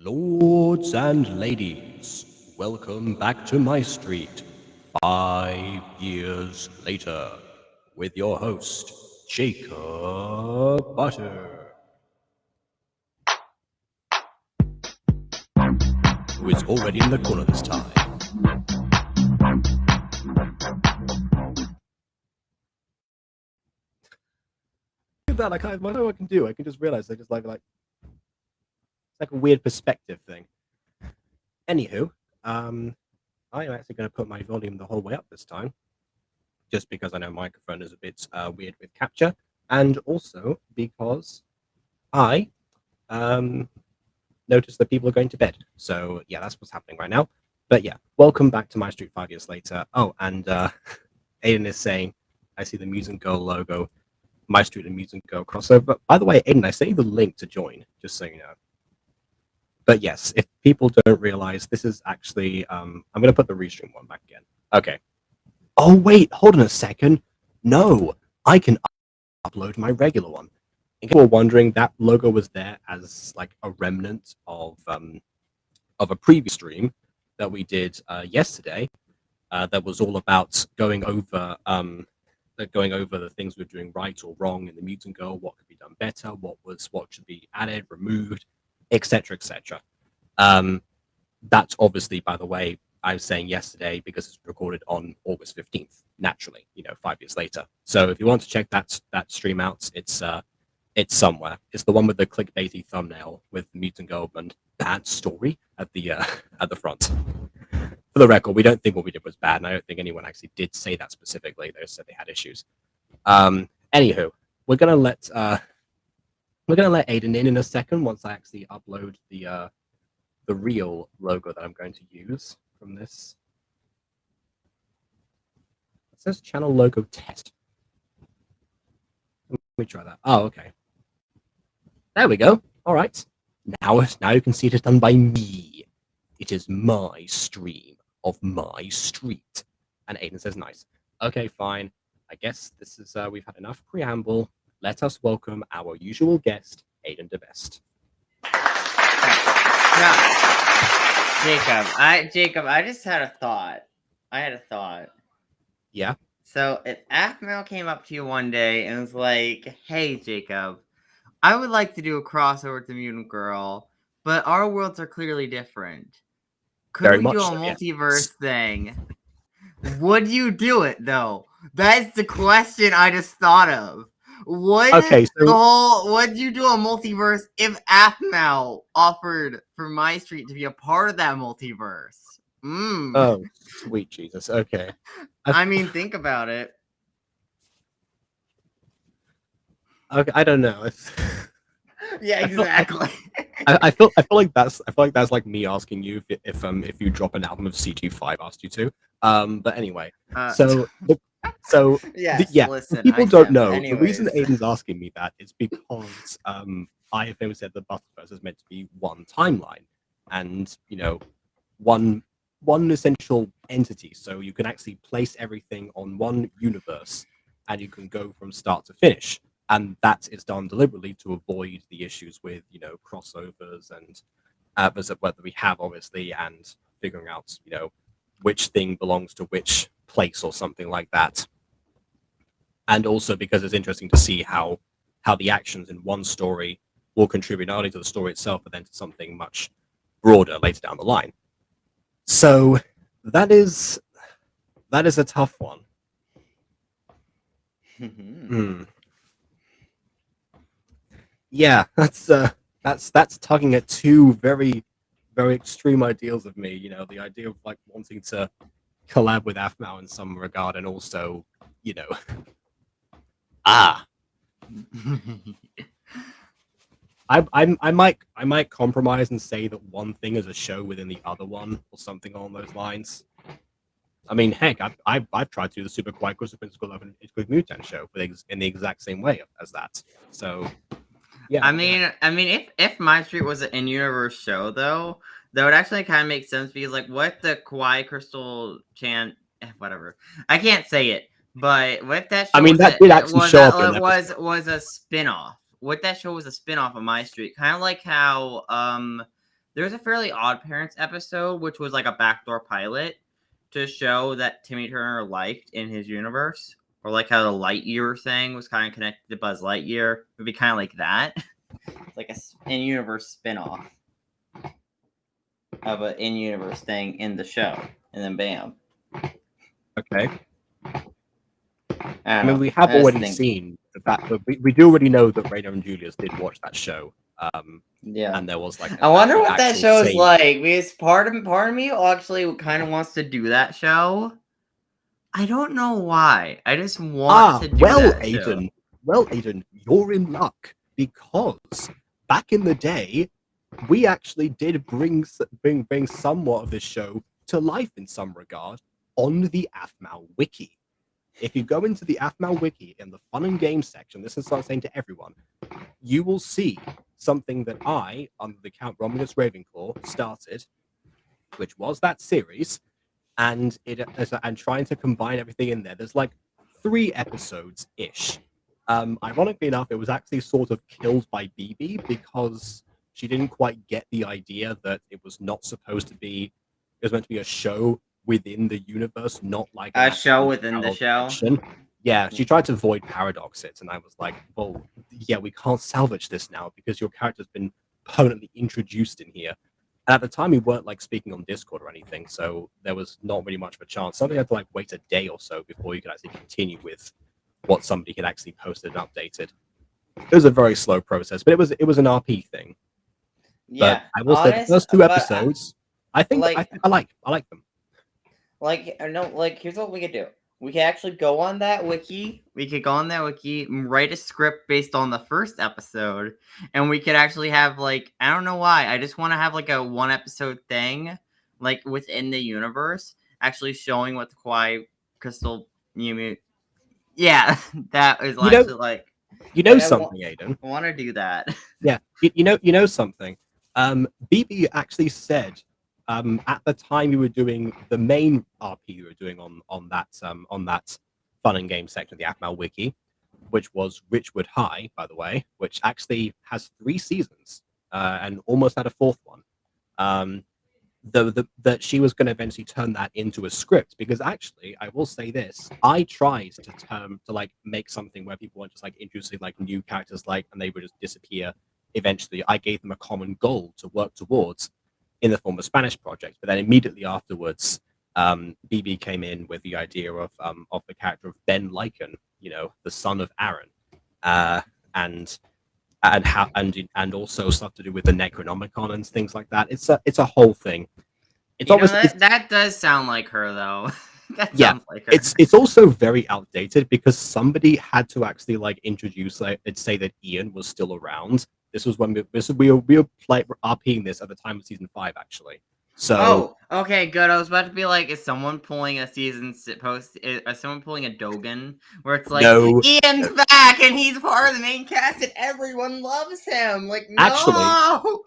Lords and ladies, welcome back to MyStreet 5 years later with your host, Jacob Butter, who is already in the corner this time. Look at that, I don't know what I can do. I can just realize I just it's like a weird perspective thing. Anywho, I am actually going to put my volume the whole way up this time, just because I know microphone is a bit weird with capture, and also because I noticed that people are going to bed. So yeah, that's what's happening right now. But yeah, welcome back to MyStreet 5 years later. Oh, and Aiden is saying, I see the Mutant Girl logo, MyStreet and Mutant Girl crossover. By the way, Aiden, I sent you the link to join, just so you know. But yes, if people don't realize, this is actually, I'm going to put the restream one back again. Okay. Oh, wait, hold on a second. No, I can upload my regular one. In case you were wondering, that logo was there as like a remnant of a previous stream that we did yesterday. That was all about going over the things we were doing right or wrong in the Mutant Girl, what could be done better, what should be added, removed, etc., etc. That's obviously, by the way, I was saying yesterday because it's recorded on August 15th. Naturally, 5 years later. So if you want to check that stream out, it's somewhere. It's the one with the clickbaity thumbnail with Mutant Girl and bad story at the front. For the record, we don't think what we did was bad, and I don't think anyone actually did say that specifically. They said they had issues. Anywho, we're gonna let Aiden in a second once I actually upload the real logo that I'm going to use from this. It says channel logo test. Let me try that. Oh, okay. There we go. All right. Now you can see it is done by me. It is my stream of my street. And Aiden says nice. Okay, fine. I guess this is we've had enough preamble. Let us welcome our usual guest, Aiden DeBest. Jacob, I just had a thought. Yeah. So if Aphmau came up to you one day and was like, "Hey, Jacob, I would like to do a crossover with the Mutant Girl, but our worlds are clearly different. Could we do a multiverse thing? Would you do it though? That's the question I just thought of. Would you do a multiverse if Aphmau offered for MyStreet to be a part of that multiverse? Oh, sweet Jesus. Okay. I mean, think about it. Okay, I don't know. Yeah, exactly. I feel like that's like me asking you if you drop an album of CG5 asked you to. But anyway, listen, people don't know. Anyways. The reason Aiden's asking me that is because I have always said the Multiverse is meant to be one timeline, and one essential entity. So you can actually place everything on one universe, and you can go from start to finish. And that is done deliberately to avoid the issues with, crossovers and whether we have, obviously, and figuring out, which thing belongs to which place or something like that. And also because it's interesting to see how the actions in one story will contribute not only to the story itself, but then to something much broader later down the line. So that is a tough one. Yeah, that's tugging at two very, very extreme ideals of me. The idea of like wanting to collab with Aphmau in some regard, and also, I might compromise and say that one thing is a show within the other one, or something along those lines. I mean, heck, I've tried to do the Super Kawaii Christopher School of an Mutant show in the exact same way as that. So. Yeah, I mean, if MyStreet was an in-universe show, though, that would actually kind of make sense because, like, what the Kawaii Crystal whatever, I can't say it, but what if that show was a spin-off? What that show was a spin-off of MyStreet, kind of like how There was a Fairly Odd Parents episode, which was like a backdoor pilot to show that Timmy Turner liked in his universe, or like how the Lightyear thing was kind of connected to Buzz Lightyear. It would be kind of like that. It's like a in-universe spin-off of an in-universe thing in the show, and then bam. Okay. I I mean, don't we know. have I just already think, seen the fact that we do already know that Raina and Julius did watch that show. yeah. And there was like I wonder the what that actual show is same. like. Because part of me actually kind of wants to do that show. I don't know why. I just want to do that show. Well, Aiden, you're in luck because back in the day, we actually did bring somewhat of this show to life in some regard on the AFMAL wiki. If you go into the AFMAL wiki in the fun and games section, this is what I'm saying to everyone, you will see something that I, under the Count Romulus Ravenclaw, started, which was that series, and trying to combine everything in there. There's like 3 episodes ish. Ironically enough, it was actually sort of killed by BB because she didn't quite get the idea that it was not supposed to be. It was meant to be a show within the universe, not like A show within the show. Dimension. Yeah, she tried to avoid paradox it, and I was like, well, yeah, we can't salvage this now because your character's been permanently introduced in here. And at the time, we weren't like speaking on Discord or anything, so there was not really much of a chance. Somebody had to like wait a day or so before you could actually continue with what somebody had actually posted and updated. It was a very slow process, but it was an RP thing. Yeah, but I will say the first 2 episodes, I think like- I like them. Like, no, like, here's what we could do. We could actually go on that wiki. We could go on that wiki, write a script based on the first episode, and we could actually have, like, I don't know why. I just want to have, like, a 1-episode thing, like, within the universe, actually showing what the Kawaii Crystal Mew. Yeah, that is actually, like. You know something, Aiden? I want to do that. Yeah, you know something. BB actually said at the time you were doing the main RP you were doing on that fun and game section of the AFMAL wiki, which was Richwood High, by the way, which actually has 3 seasons and almost had a 4th one. That she was going to eventually turn that into a script, because actually I will say this, I tried to like make something where people weren't just like introducing like new characters like and they would just disappear. Eventually I gave them a common goal to work towards in the form of Spanish project, but then immediately afterwards BB came in with the idea of the character of Ben Lycan, the son of Aaron, and also stuff to do with the Necronomicon and things like that. It's a whole thing. It's obviously that does sound like her though. That sounds like her. It's also very outdated because somebody had to actually like introduce say that Ian was still around. This was when we were like RPing this at the time of season 5 actually. So okay, good. I was about to be like, is someone pulling a season post? Is someone pulling a Dogen where it's like, no, Ian's back and he's part of the main cast and everyone loves him? Like, no.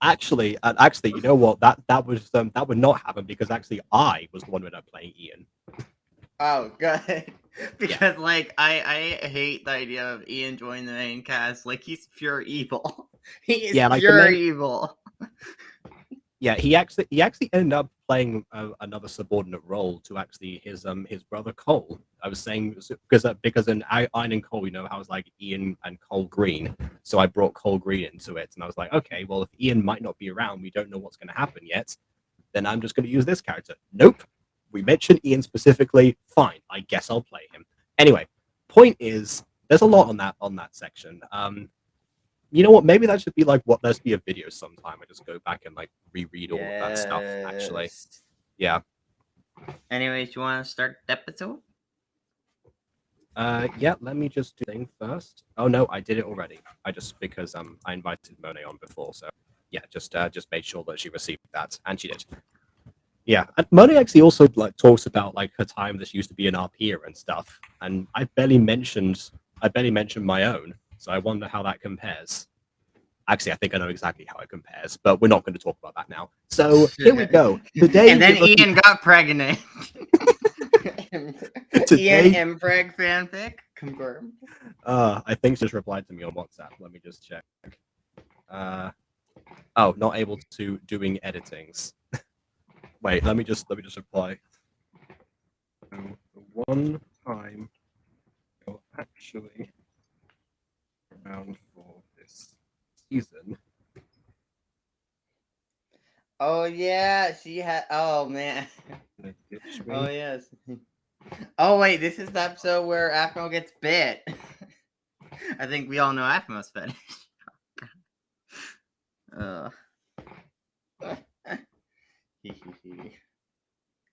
Actually, you know what? That would not happen because actually I was the one who ended up playing Ian. Oh, good. Because like I hate the idea of Ian joining the main cast. Like he's pure evil. He is pure evil. Yeah, he actually ended up playing another subordinate role to actually his brother Cole. I was saying because in Iron and Cole, how it's like Ian and Cole Green. So I brought Cole Green into it, and I was like, okay, well if Ian might not be around, we don't know what's going to happen yet. Then I'm just going to use this character. Nope, we mentioned Ian specifically. Fine, I guess I'll play him. Anyway, point is, there's a lot on that section. You know what? Maybe that should be like let's be a video sometime. I just go back and like reread all of that stuff. Actually, yeah. Anyways, you want to start the episode? Yeah. Let me just do the thing first. Oh no, I did it already. Because I invited Monet on before, so yeah, just made sure that she received that, and she did. Yeah, and Monet actually also like talks about like her time that she used to be an RPer and stuff, and I barely mentioned my own. So I wonder how that compares. Actually, I think I know exactly how it compares, but we're not going to talk about that now. So here we go. Today, and then Ian got pregnant. Ian Mpreg fanfic confirmed. I think she just replied to me on WhatsApp. Let me just check. Oh, not able to doing editings. Wait, let me just reply. So, the one time you're actually around for this season. Oh yeah, she had. Oh man. They ditch Oh me. yes. Oh wait, this is the episode where Afro gets bit. I think we all know Afro's fetish.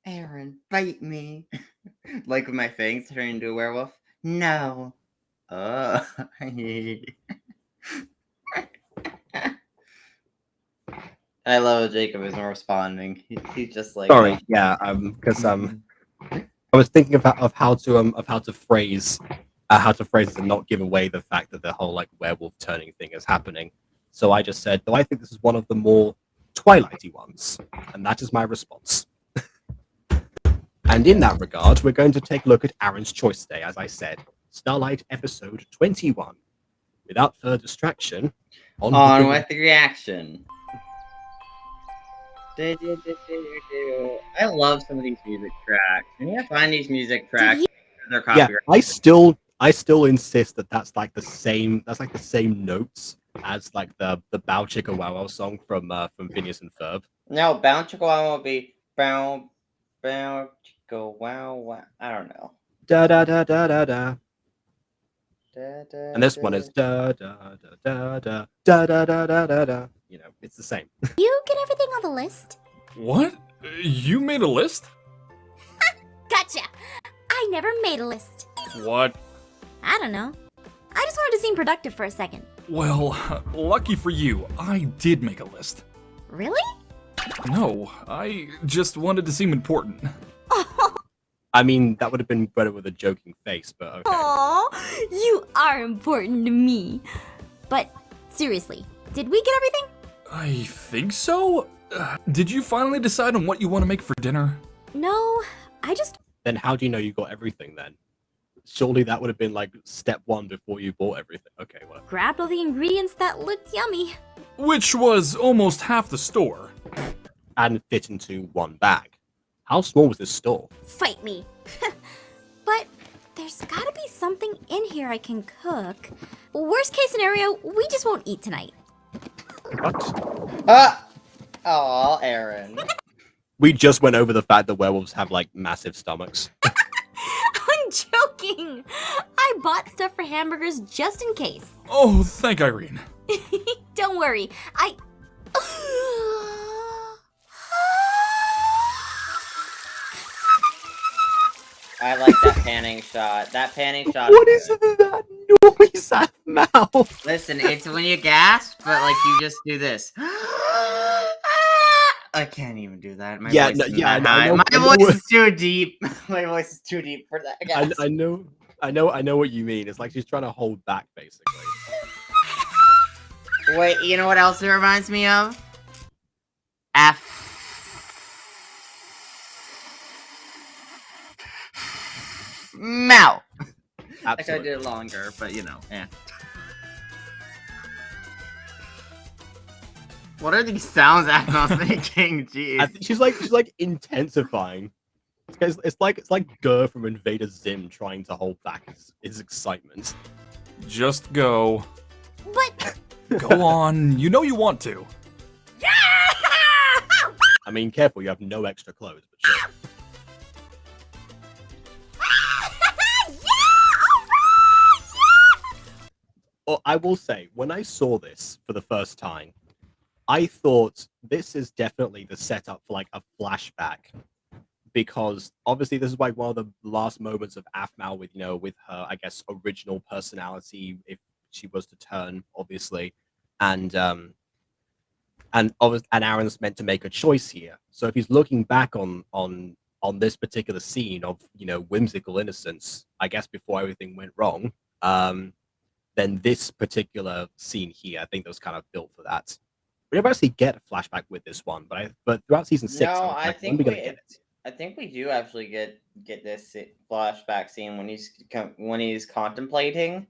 Aaron, bite me. Like with my fangs turn into a werewolf? No. Oh. I love Jacob isn't responding. He's just like. Sorry, yeah, because I was thinking of how to phrase it and not give away the fact that the whole like werewolf turning thing is happening. So I just said, though I think this is one of the more Twilighty ones, and that is my response. And in that regard, we're going to take a look at Aaron's choice today, as I said, Starlight episode 21. Without further distraction, On with the reaction. I love some of these music tracks. Can you find these music tracks? They're copyrighted. Yeah, I still insist that that's like the same notes as like the Bow Chicka Wow Wow song from Phineas and Ferb. No, Bound Chicka Wow will be Bow Chicka Wow Wow. I don't know. Da da da da da da. Da, da, And this da. one is da da da da da da da da da da da. You know, it's the same. You get everything on the list? What? You made a list? Gotcha! I never made a list. What? I don't know. I just wanted to seem productive for a second. Well, lucky for you, I did make a list. Really? No, I just wanted to seem important. I mean, that would have been better with a joking face, but okay. Aw, you are important to me. But seriously, did we get everything? I think so? Did you finally decide on what you want to make for dinner? No, I just... Then how do you know you got everything then? Surely that would have been like step one before you bought everything. Okay, well. grabbed all the ingredients that looked yummy. Which was almost half the store. And fit into one bag. How small was this store? Fight me. But there's gotta be something in here I can cook. Worst case scenario, we just won't eat tonight. What? Oh, Aaron. We just went over the fact that werewolves have like massive stomachs. I'm joking. I bought stuff for hamburgers just in case. Oh, thank Irene. Don't worry. I like that panning shot. That panning shot. What is that noise at mouth? Listen, it's when you gasp, but like you just do this. I can't even do that. My Yeah, voice no, is yeah, that I high. know- My I know voice what- is too deep. My voice is too deep for that. Gasp. I know what you mean. It's like she's trying to hold back, basically. Wait, you know what else it reminds me of? F. Mouth. I could have did it longer, but you know, yeah. What are these sounds Agnes making? Jeez. I think she's like intensifying. It's like Gurr from Invader Zim trying to hold back his excitement. Just go. But Go on, you know you want to. yeah! I mean, careful, you have no extra clothes, but sure. Well, I will say, when I saw this for the first time, I thought this is definitely the setup for like a flashback, because obviously this is like one of the last moments of Aphmau with with her, I guess, original personality, if she was to turn, obviously, and Aaron's meant to make a choice here. So if he's looking back on this particular scene of whimsical innocence, I guess before everything went wrong, then this particular scene here, I think that was kind of built for that. We never actually get a flashback with this one, but throughout season 6, No, I was I like, think when are we gonna get it? I think we do actually get this flashback scene when he's contemplating.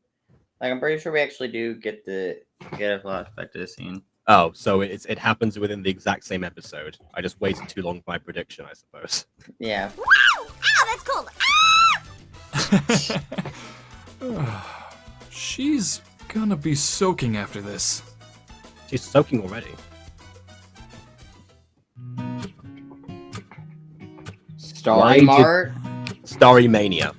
Like I'm pretty sure we actually do get a flashback to this scene. Oh, so it happens within the exact same episode. I just waited too long for my prediction, I suppose. Yeah. Wow! Ow, that's cold! Ah! She's gonna be soaking after this. She's soaking already. Starry Mart? Starry Mania.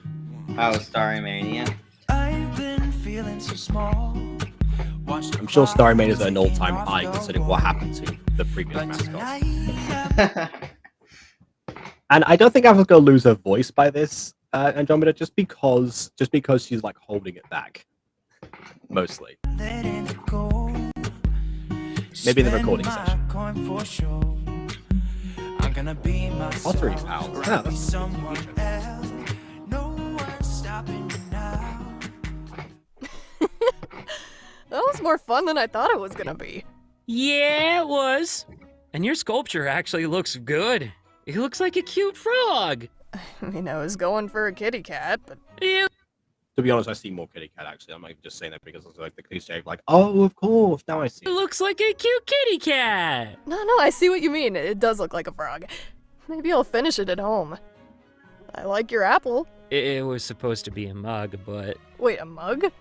Oh, Starry Mania. I've been feeling so small. I'm sure Starry Mania is at an all-time high considering what happened to the previous mascot. And I don't think I was going to lose her voice by this, Andromeda, just because she's like holding it back, mostly. Maybe in the recording session. Pottery pals. Yeah, that's That was more fun than I thought it was gonna be. Yeah, it was. And your sculpture actually looks good. It looks like a cute frog. I mean, I was going for a kitty cat, but You To be honest, I see more kitty cat actually. I'm like just saying that because it's like the cliche of like, oh, of course, now I see. It looks like a cute kitty cat. no, I see what you mean. It does look like a frog. Maybe I'll finish it at home. I like your apple. It was supposed to be a mug, but Wait, a mug?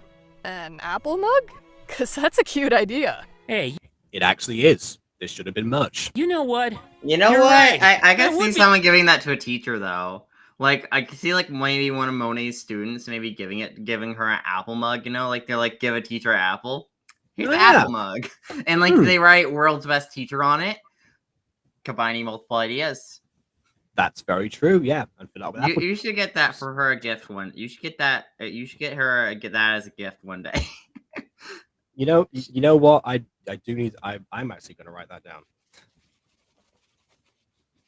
An apple mug? 'Cause that's a cute idea. hey, It actually is. This should have been merch. you know what? You know You're what? right. I That could would see be- someone giving that to a teacher though. Like I could see like maybe one of Monet's students maybe giving her an apple mug. You know, like they're like give a teacher an apple. Here's Oh, the yeah. apple mug, and like they write "world's best teacher" on it, combining multiple ideas. That's very true. Yeah, and for that, You should get that for her a gift one. You should get that. You should get her get that as a gift one day. you know what? I do need. I'm actually going to write that down.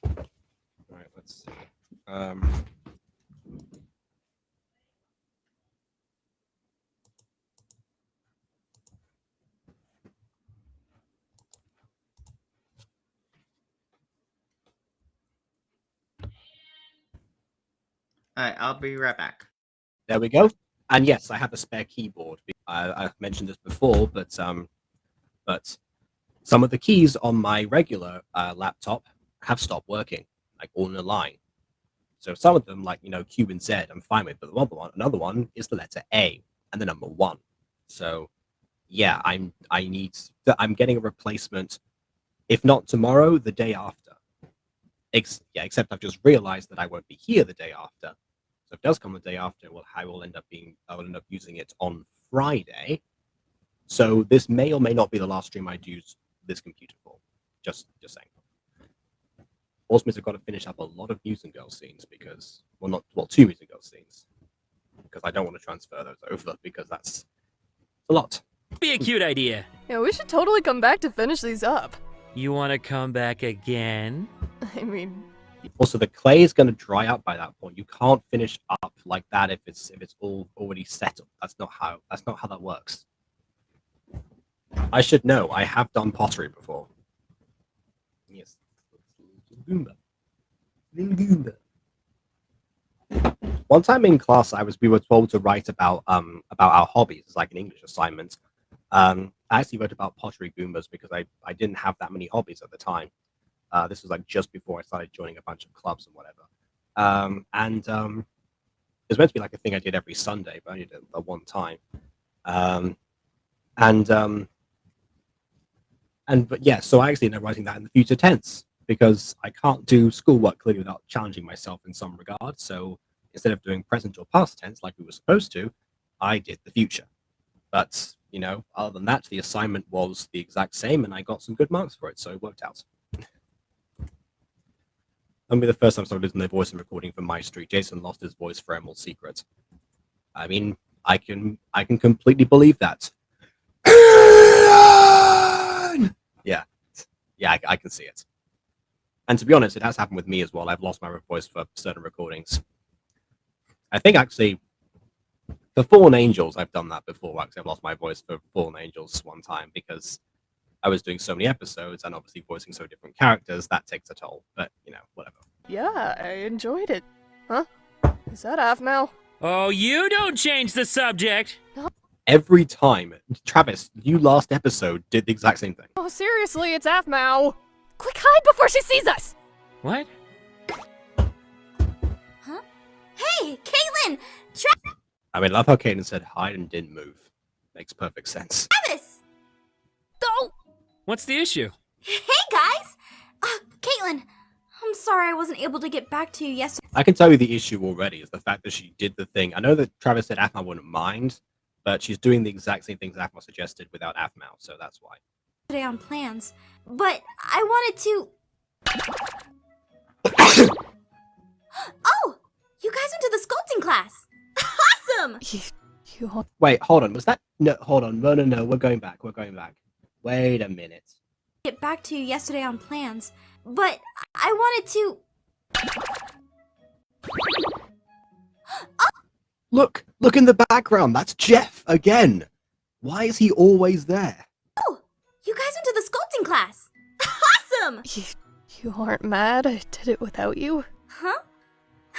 All right, let's see. All right, I'll be right back. There we go. And yes, I have a spare keyboard. I've mentioned this before, but some of the keys on my regular laptop have stopped working, like all in a line. So some of them, like Q and Z, I'm fine with, but another one is the letter A and the number 1. So yeah, I'm getting a replacement, if not tomorrow, the day after. Except I've just realized that I won't be here the day after. So if it does come the day after, well, I will end up using it on Friday. So this may or may not be the last stream I use this computer for. Just saying. Also means I've got to finish up a lot of News and Girl scenes because, two News and Girl scenes. Because I don't want to transfer those over because that's a lot. Be a cute idea. Yeah, we should totally come back to finish these up. You want to come back again? I mean, Also, the clay is going to dry up by that point. You can't finish up like that if it's all already settled. That's not how that works. I should know. I have done pottery before. Yes. Little Goomba. One time in class, we were told to write about our hobbies. It's like an English assignment. I actually wrote about pottery Goombas because I didn't have that many hobbies at the time. This was like just before I started joining a bunch of clubs and whatever. It was meant to be like a thing I did every Sunday, but I only did it the one time. But yeah, so I actually ended up writing that in the future tense because I can't do schoolwork clearly without challenging myself in some regard. So instead of doing present or past tense like we were supposed to, I did the future. But other than that, the assignment was the exact same, and I got some good marks for it, so it worked out. That'll be the first time I started losing their voice in recording for MyStreet. Jason lost his voice for Emerald Secret. I mean, I can completely believe that. Yeah, I can see it. And to be honest, it has happened with me as well. I've lost my voice for certain recordings. I think actually, for Fallen Angels, I've done that before. Actually, I've lost my voice for Fallen Angels one time because I was doing so many episodes and obviously voicing so different characters, that takes a toll. But, whatever. yeah, I enjoyed it. Huh? Is that Afmal? Oh, you don't change the subject. Every time. Travis, you last episode did the exact same thing. Oh, seriously, it's Aphmau. Quick, hide before she sees us! What? Huh? Hey, Caitlin! I mean, I love how Kaden said hide and didn't move. Makes perfect sense. Travis! Oh! What's the issue? Hey, guys! Caitlin, I'm sorry I wasn't able to get back to you yesterday I can tell you the issue already is the fact that she did the thing. I know that Travis said Aphmau wouldn't mind, but she's doing the exact same things Aphmau suggested without Aphmau, so that's why. on plans, but I wanted to... Oh! You guys went to the sculpting class! Awesome! You all... Wait, hold on. Was that... No, hold on. No. We're going back. Wait a minute. Get back to you yesterday on plans, but I wanted to... Look in the background. That's Jeff again. Why is he always there? Oh! You guys went to the sculpting class! Awesome! You aren't mad I did it without you? Huh?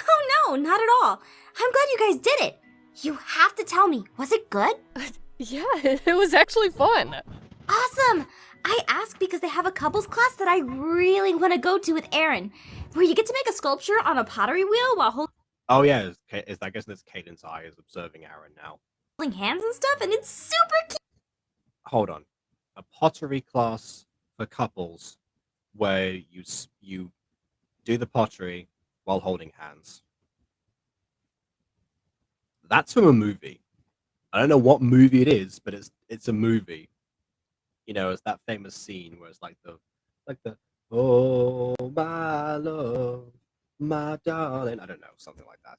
Oh no, not at all. I'm glad you guys did it. You have to tell me, was it good? Yeah, it was actually fun. Awesome! I asked because they have a couples class that I really want to go to with Aaron, where you get to make a sculpture on a pottery wheel while Oh yeah, I guess that's Caden's eye is observing Aaron now. holding hands and stuff, and it's super cute. Hold on. A pottery class for couples where you do the pottery while holding hands. That's from a movie. I don't know what movie it is, but it's a movie. You know, it's that famous scene where it's like the oh my love, my darling. I don't know, something like that.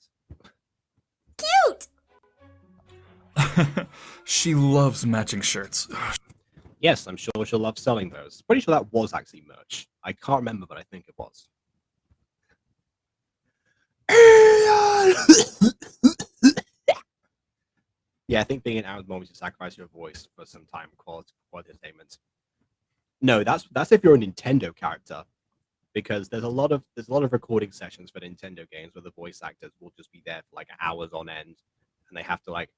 Cute! She loves matching shirts. Yes, I'm sure she'll love selling those. Pretty sure that was actually merch. I can't remember, but I think it was. Yeah, I think being an Aaron's mom is to sacrifice your voice for some time quality statements. No, that's if you're a Nintendo character, because there's a lot of recording sessions for Nintendo games where the voice actors will just be there for like hours on end, and they have to like,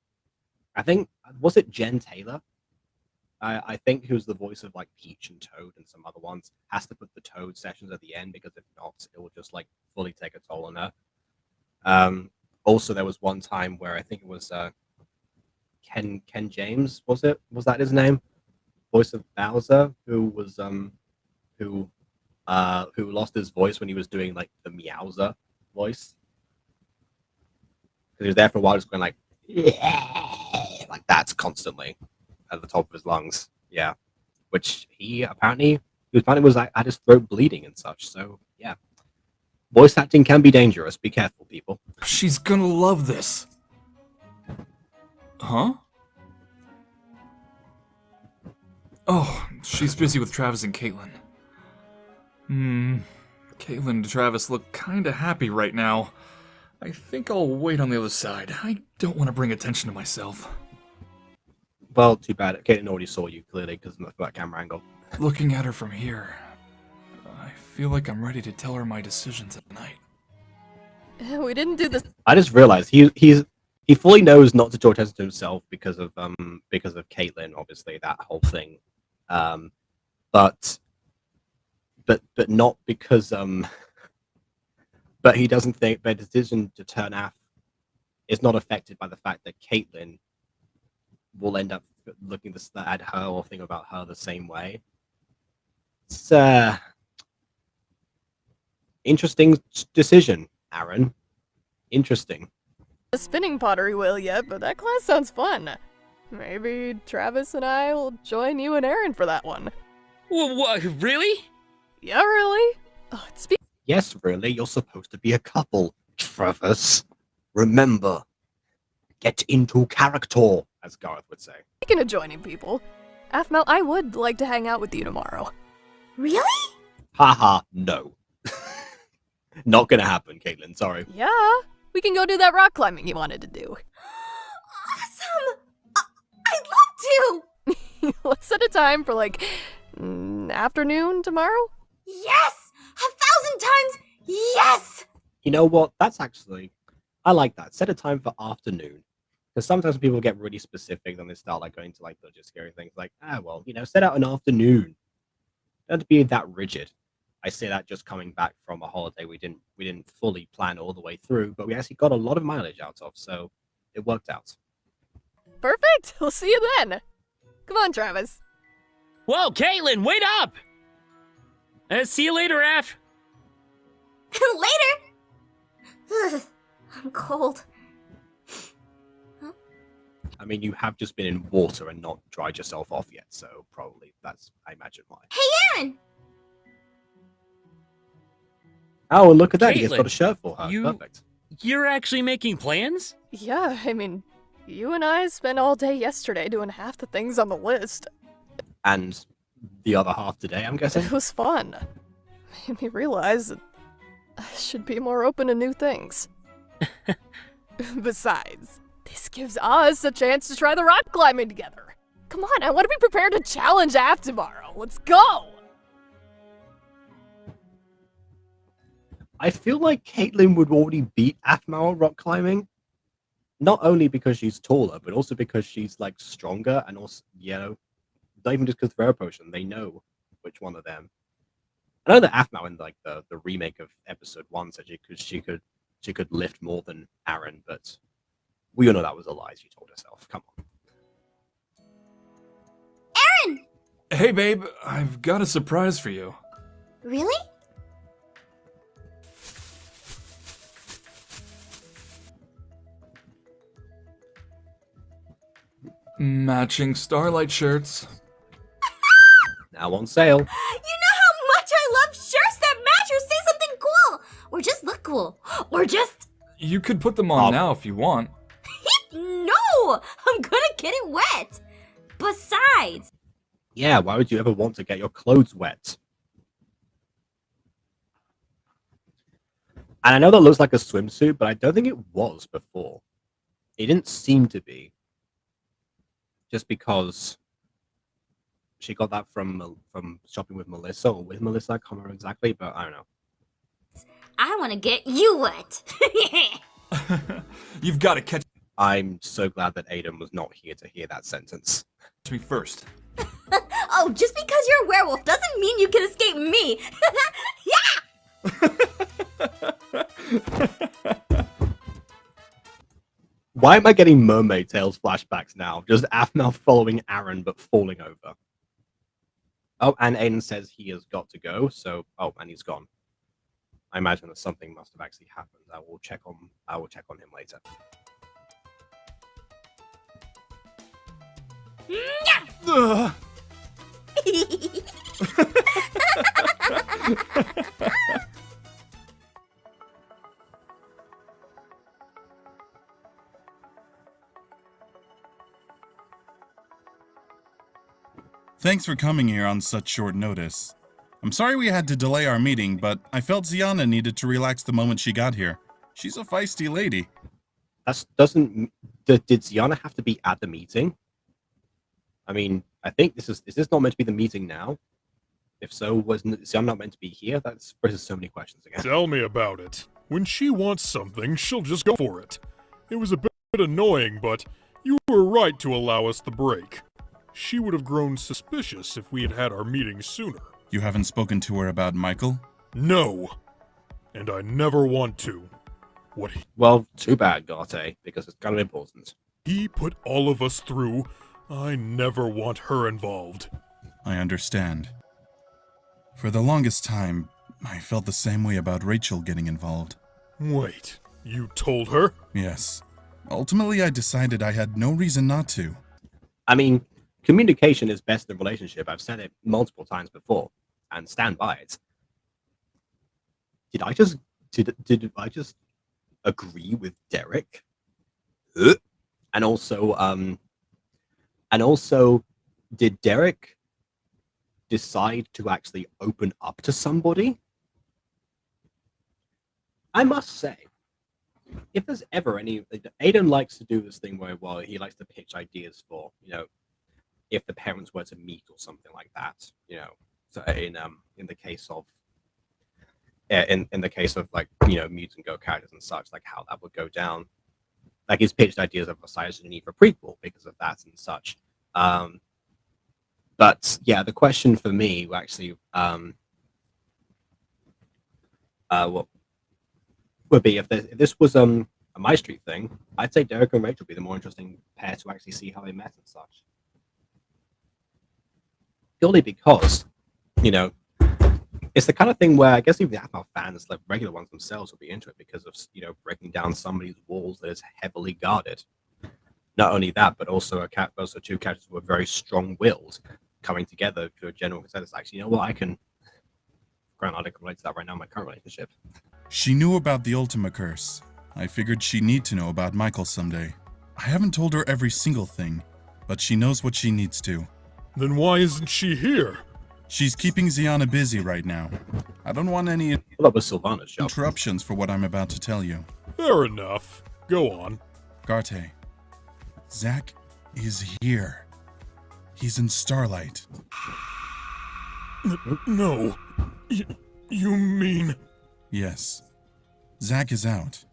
I think was it Jen Taylor? I think who's the voice of like Peach and Toad and some other ones has to put the Toad sessions at the end because if not, it will just like fully take a toll on her. Also, there was one time where I think it was Ken James, was that his name? Voice of Bowser, who lost his voice when he was doing like the Meowser voice. Because he was there for a while, just going like, yeah, like that's constantly at the top of his lungs. Yeah, which he apparently was like at his throat bleeding and such. So yeah, voice acting can be dangerous. Be careful, people. She's gonna love this. Huh? Oh, she's busy with Travis and Caitlin. Caitlin and Travis look kinda happy right now. I think I'll wait on the other side. I don't want to bring attention to myself. Well, too bad. Caitlin already saw you clearly because of that camera angle. Looking at her from here, I feel like I'm ready to tell her my decisions at night. We didn't do this. I just realized he fully knows not to draw attention to himself because of Caitlin, obviously that whole thing, but not because but he doesn't think their decision to turn off is not affected by the fact that Caitlin will end up looking at her or think about her the same way. It's interesting decision, Aaron. Interesting. The spinning pottery wheel yet, but that class sounds fun. Maybe Travis and I will join you and Aaron for that one. What? Really? Yeah, really? Oh, Yes, really, you're supposed to be a couple, Travis. Remember, get into character, as Gareth would say. Speaking of joining people, Aphmau, I would like to hang out with you tomorrow. Really? Haha, no. Not gonna happen, Caitlin, sorry. Yeah, we can go do that rock climbing you wanted to do. Awesome! I'd love to! Let's set a time for like afternoon tomorrow. Yes! 1,000 times yes! You know what? That's actually, I like that. Set a time for afternoon. Because sometimes people get really specific, then they start like going to like the just scary things like, well, set out an afternoon. Don't be that rigid. I say that just coming back from a holiday we didn't fully plan all the way through, but we actually got a lot of mileage out of, so it worked out. Perfect. We'll see you then. Come on, Travis. Whoa, Caitlin, wait up! See you later, Af. Later! Ugh, I'm cold. I mean, you have just been in water and not dried yourself off yet, so probably that's, I imagine, why. Hey, Aaron! Oh, and look at that, he just Caitlin, got a shirt for her. you- Perfect. You're actually making plans? Yeah, I mean, you and I spent all day yesterday doing half the things on the list. And the other half today, I'm guessing? It was fun. Made me realize that I should be more open to new things. Besides, this gives us a chance to try the rock climbing together. Come on, I want to be prepared to challenge Af tomorrow. Let's go! I feel like Caitlin would already beat Aphmau at rock climbing. Not only because she's taller, but also because she's like stronger and also, not even just because of her potion, they know which one of them. I know that Aphmau in like the remake of episode 1 said she could lift more than Aaron, but we all know that was a lie she told herself. Come on. Aaron! Hey, babe, I've got a surprise for you. Really? Matching Starlight shirts. Now on sale. You know how much I love shirts that match or say something cool! Or just look cool. Or just... You could put them on now if you want. No! I'm gonna get it wet! Besides... Yeah, why would you ever want to get your clothes wet? And I know that looks like a swimsuit, but I don't think it was before. It didn't seem to be. Just because she got that from shopping with Melissa or with Melissa, I can't remember exactly, but I don't know. I want to get you wet. You've got to catch I'm so glad that Aiden was not here to hear that sentence. me first. Oh, just because you're a werewolf doesn't mean you can escape me. Yeah! Why am I getting Mermaid Tales flashbacks now? Just Aphmau following Aaron but falling over. Oh, and Aiden says he has got to go, so and he's gone. I imagine that something must have actually happened. I will check on him later. Ugh. Thanks for coming here on such short notice. I'm sorry we had to delay our meeting, but I felt Ziana needed to relax the moment she got here. She's a feisty lady. Did Ziana have to be at the meeting? I mean, I think is this not meant to be the meeting now? If so, wasn't Ziana not meant to be here? That raises so many questions again. Tell me about it. When she wants something, she'll just go for it. It was a bit annoying, but you were right to allow us the break. She would have grown suspicious if we had had our meeting sooner. You haven't spoken to her about Michael? No. And I never want to. Well, too bad, Garte, because it's kind of important. He put all of us through. I never want her involved. I understand. For the longest time, I felt the same way about Rachel getting involved. Wait, you told her? Yes. Ultimately, I decided I had no reason not to. I mean, communication is best in a relationship. I've said it multiple times before, and stand by it. Did I just agree with Derek? And also, did Derek decide to actually open up to somebody? I must say, if there's ever any, Aiden likes to do this thing where, well, he likes to pitch ideas for, if the parents were to meet or something like that, So in the case of, in the case of like mutant go characters and such, like how that would go down. like he's pitched ideas of a size need for prequel because of that and such. But yeah, the question for me actually what would be if this was a MyStreet thing, I'd say Derek and Rachel would be the more interesting pair to actually see how they met and such. Purely because, you know, it's the kind of thing where I guess even the Apple fans, like regular ones themselves, will be into it because of, you know, breaking down somebody's walls that is heavily guarded. Not only that, but also also two characters who are very strong-willed coming together to a general consensus. Actually, you know what? I can relate to that right now in my current relationship. She knew about the Ultima Curse. I figured she'd need to know about Michael someday. I haven't told her every single thing, but she knows what she needs to. Then why isn't she here? She's keeping Ziana busy right now. I don't want any Well, that was Sylvana's job. interruptions for what I'm about to tell you. Fair enough. Go on. Garte, Zach is here. He's in Starlight. No. You mean... Yes. Zach is out.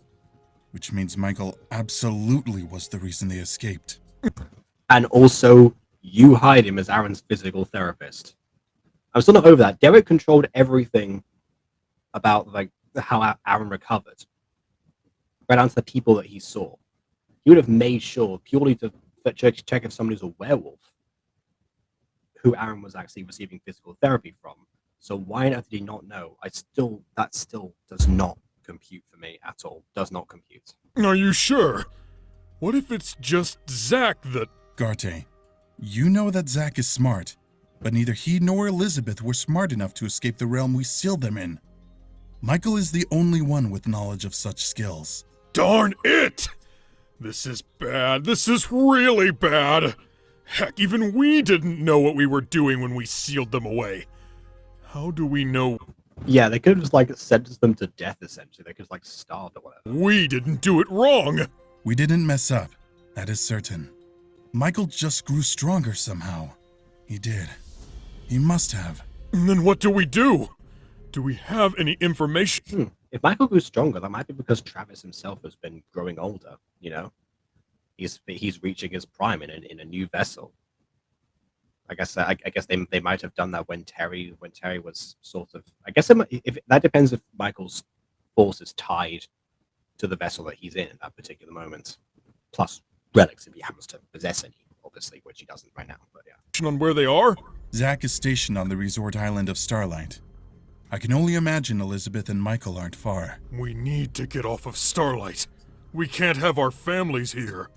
Which means Michael absolutely was the reason they escaped. And also, you hired him as Aaron's physical therapist. I'm still not over that. Derek controlled everything about like how Aaron recovered, right down to the people that he saw. He would have made sure purely to check if somebody's a werewolf who Aaron was actually receiving physical therapy from. So why on earth did he not know? That still does not compute for me at all. Does not compute. Are you sure? What if it's just Zach that... Garte, you know that Zach is smart, but neither he nor Elizabeth were smart enough to escape the realm we sealed them in. Michael is the only one with knowledge of such skills. Darn it! This is bad. This is really bad. Heck, even we didn't know what we were doing when we sealed them away. How do we know? Yeah, they could have just like sentenced them to death essentially. They could have like starved or whatever. We didn't do it wrong. We didn't mess up, that is certain. Michael just grew stronger somehow. He did. He must have. And then what do we do? Do we have any information? If Michael grew stronger, that might be because Travis himself has been growing older. You know, he's reaching his prime in a new vessel. I guess they might have done that when Terry was sort of. I guess if that depends if Michael's force is tied to the vessel that he's in at that particular moment. Plus relics if he happens to possess any, obviously, which he doesn't right now. But yeah. On where they are? Zach is stationed on the resort island of Starlight. I can only imagine Elizabeth and Michael aren't far. We need to get off of Starlight. We can't have our families here.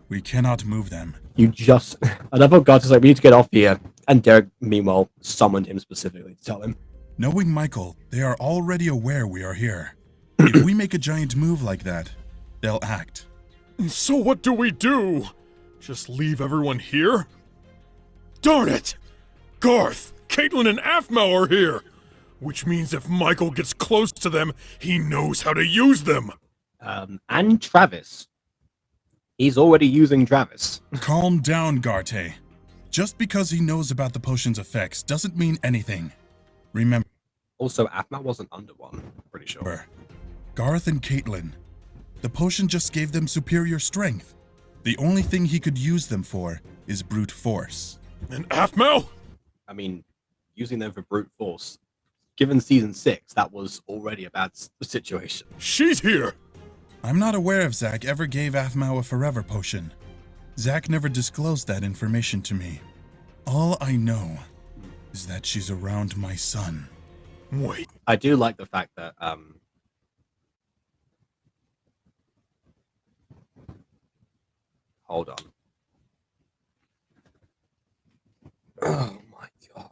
We cannot move them. You just another god is like, we need to get off here. And Derek, meanwhile, summoned him specifically to tell him. Knowing Michael, they are already aware we are here. If we make a giant move like that, they'll act. So what do we do? Just leave everyone here? Darn it! Garth, Caitlin, and Aphmau are here! Which means if Michael gets close to them, he knows how to use them! And Travis. He's already using Travis. Calm down, Garte. Just because he knows about the potion's effects doesn't mean anything. Remember... Also, Aphmau wasn't under one, pretty sure. Garth and Caitlin. The potion just gave them superior strength. The only thing he could use them for is brute force. And Aphmau? I mean, using them for brute force. Given season 6, that was already a bad situation. She's here! I'm not aware if Zach ever gave Aphmau a forever potion. Zach never disclosed that information to me. All I know is that she's around my son. Wait. I do like the fact that, hold on. Oh my god.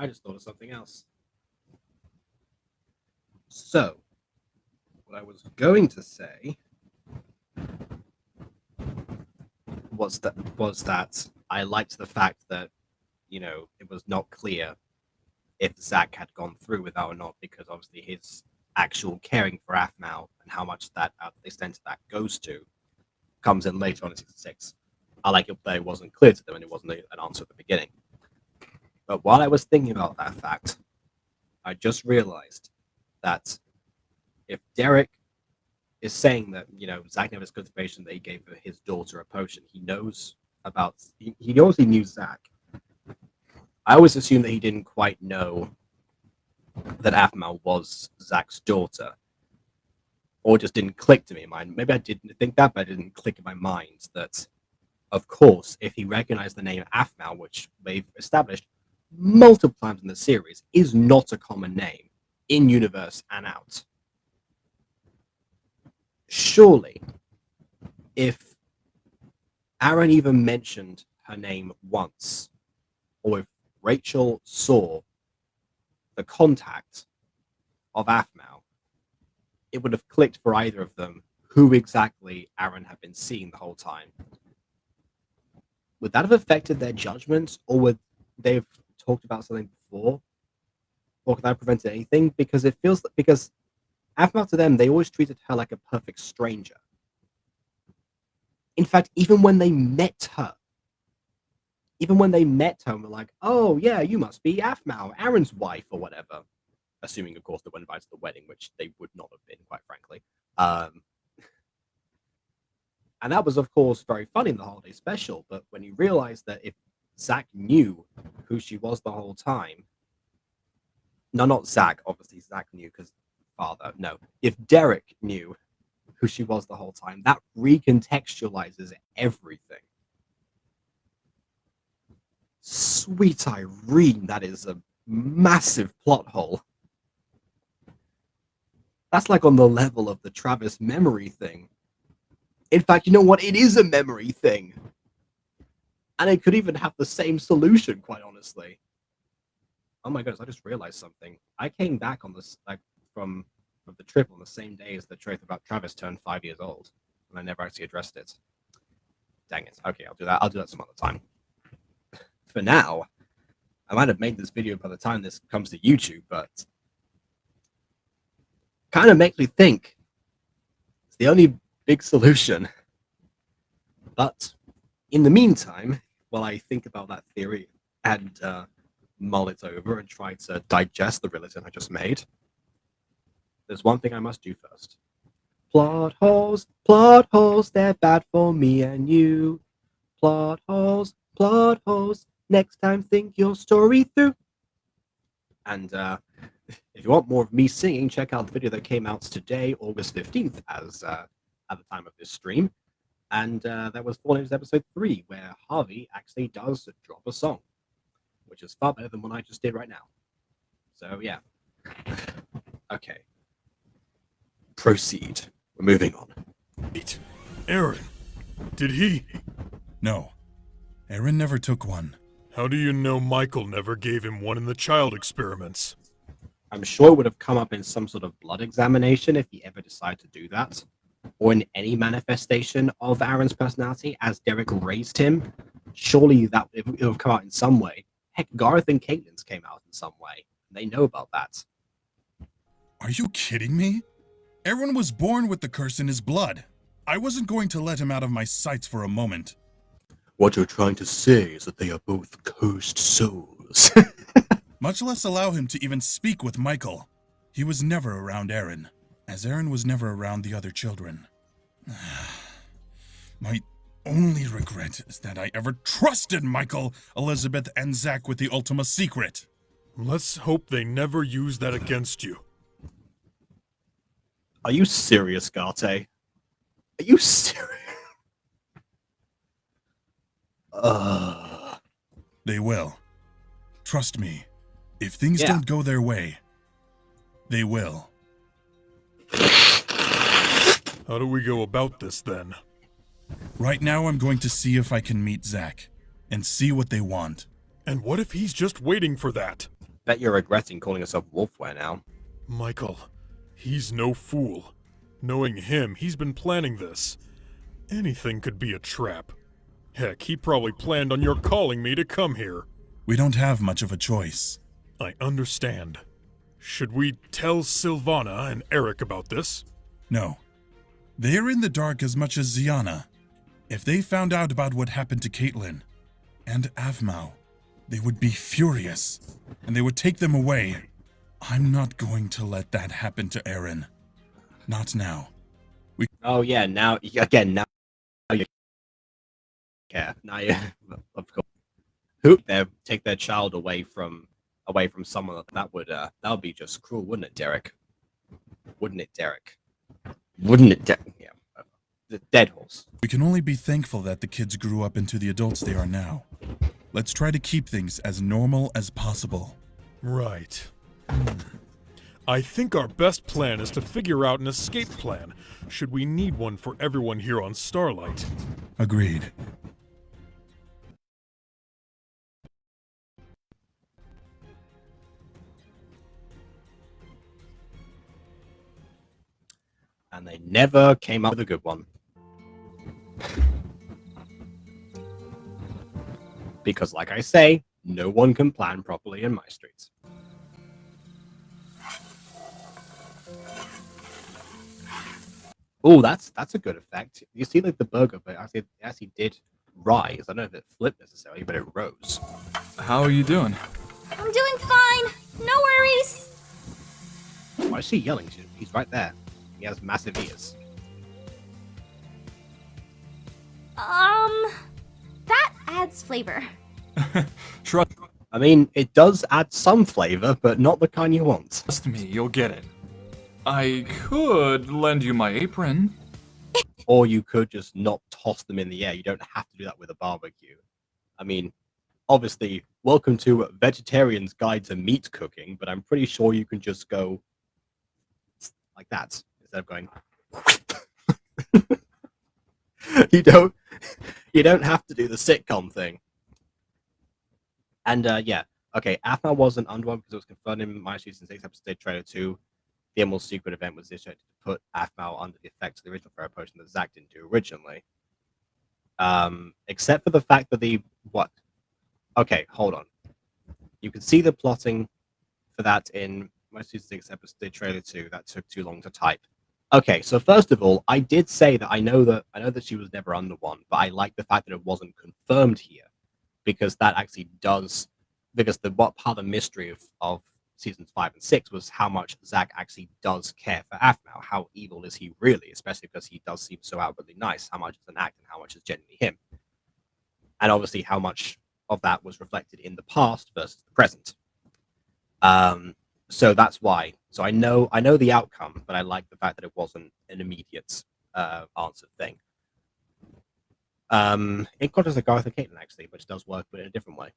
I just thought of something else. So, what I was going to say was that I liked the fact that, you know, it was not clear if Zach had gone through with that or not, because obviously his actual caring for Aphmau and how much that the extent that goes to comes in later on in season 6. I like it that it wasn't clear to them and it wasn't an answer at the beginning. But while I was thinking about that fact, I just realized that if Derek is saying that, Zach never has good information that he gave his daughter a potion, he knows about, he obviously knew Zach. I always assumed that he didn't quite know that Aphmau was Zach's daughter, or just didn't click to me in my mind. Maybe I didn't think that, but it didn't click in my mind that, of course, if he recognized the name Aphmau, which they've established multiple times in the series, is not a common name in universe and out. Surely, if Aaron even mentioned her name once, or if Rachel saw the contact of Aphmau, it would have clicked for either of them who exactly Aaron had been seeing the whole time. Would that have affected their judgments, or would they have talked about something before? Or could that have prevented anything? Because it feels like, because Aphmau to them, they always treated her like a perfect stranger. In fact, even when they met her, and were like, oh yeah, you must be Aphmau, Aaron's wife or whatever. Assuming, of course, they were invited to the wedding, which they would not have been, quite frankly. And that was, of course, very funny in the holiday special. But when you realize that if Zach knew who she was the whole time, no, not Zach, obviously Zach knew because father. No, if Derek knew who she was the whole time, that recontextualizes everything. Sweet Irene, that is a massive plot hole. That's like on the level of the Travis memory thing. In fact, you know what? It is a memory thing. And it could even have the same solution, quite honestly. Oh my goodness, I just realized something. I came back on this, from the trip on the same day as the truth about Travis turned 5 years old. And I never actually addressed it. Dang it. Okay, I'll do that. I'll do that some other time. For now, I might have made this video by the time this comes to YouTube, but kind of makes me think it's the only big solution. But in the meantime, while I think about that theory and mull it over and try to digest the realism I just made, there's one thing I must do first. Plot holes, they're bad for me and you. Plot holes, next time think your story through. And if you want more of me singing, check out the video that came out today, August 15th, as at the time of this stream. And that was Fallen Angels episode 3, where Harvey actually does drop a song, which is far better than what I just did right now. So yeah. Okay. Proceed. We're moving on. Wait, Aaron, did he? No, Aaron never took one. How do you know Michael never gave him one in the child experiments? I'm sure it would have come up in some sort of blood examination if he ever decided to do that, or in any manifestation of Aaron's personality as Derek raised him. Surely that it would have come out in some way. Heck, Gareth and Caitlyn's came out in some way. They know about that. Are you kidding me? Aaron was born with the curse in his blood. I wasn't going to let him out of my sights for a moment. What you're trying to say is that they are both cursed souls. Much less allow him to even speak with Michael. He was never around Aaron, as Aaron was never around the other children. My only regret is that I ever trusted Michael, Elizabeth, and Zach with the Ultima secret. Let's hope they never use that against you. Are you serious, Garte? Are you serious? They will. Trust me. If things Yeah. don't go their way, they will. How do we go about this then? Right now, I'm going to see if I can meet Zach and see what they want. And what if he's just waiting for that? Bet you're regretting calling yourself Wolfware now. Michael, he's no fool. Knowing him, he's been planning this. Anything could be a trap. Heck, he probably planned on your calling me to come here. We don't have much of a choice. I understand. Should we tell Sylvana and Eric about this? No. They're in the dark as much as Ziana. If they found out about what happened to Caitlyn and Aphmau, they would be furious, and they would take them away. I'm not going to let that happen to Aaron. Not now. Oh yeah, now again now you care. Now you of course. Who they take their child away from someone that would be just cruel, wouldn't it, Derek? Wouldn't it, Derek? Wouldn't it, yeah. The dead horse. We can only be thankful that the kids grew up into the adults they are now. Let's try to keep things as normal as possible. Right. I think our best plan is to figure out an escape plan, should we need one for everyone here on Starlight. Agreed. And they never came up with a good one. Because, like I say, no one can plan properly in MyStreet. Oh, that's a good effect. You see, like the burger, but actually did rise. I don't know if it flipped necessarily, but it rose. How are you doing? I'm doing fine. No worries. Why is she yelling? He's right there. He has massive ears. That adds flavor. Trust I mean, it does add some flavor, but not the kind you want. me, you'll get it. I could lend you my apron. Or you could just not toss them in the air. You don't have to do that with a barbecue. I mean, obviously, welcome to Vegetarian's Guide to Meat Cooking, but I'm pretty sure you can just go like that instead of going. you don't have to do the sitcom thing. And yeah, okay, Athma wasn't underwhelmed because it was confirmed in MyStreet Season 6 episode trailer 2. The Emerald Secret event was initiated to put Athma under the effects of the original Pharaoh potion that Zack didn't do originally. Except for the fact that what? Okay, hold on. You can see the plotting for that in MyStreet Season 6 episode trailer 2. That took too long to type. Okay, so first of all, I did say that I know that she was never under one, but I like the fact that it wasn't confirmed here. Because that actually does, because what part of the mystery of seasons 5 and 6 was how much Zack actually does care for Aphmau. How evil is he really? Especially because he does seem so outwardly nice. How much is an act and how much is genuinely him? And obviously, how much of that was reflected in the past versus the present. So that's why. So I know the outcome, but I like the fact that it wasn't an immediate answer thing. In contrast to Garth and Caitlin, actually, which does work, but in a different way.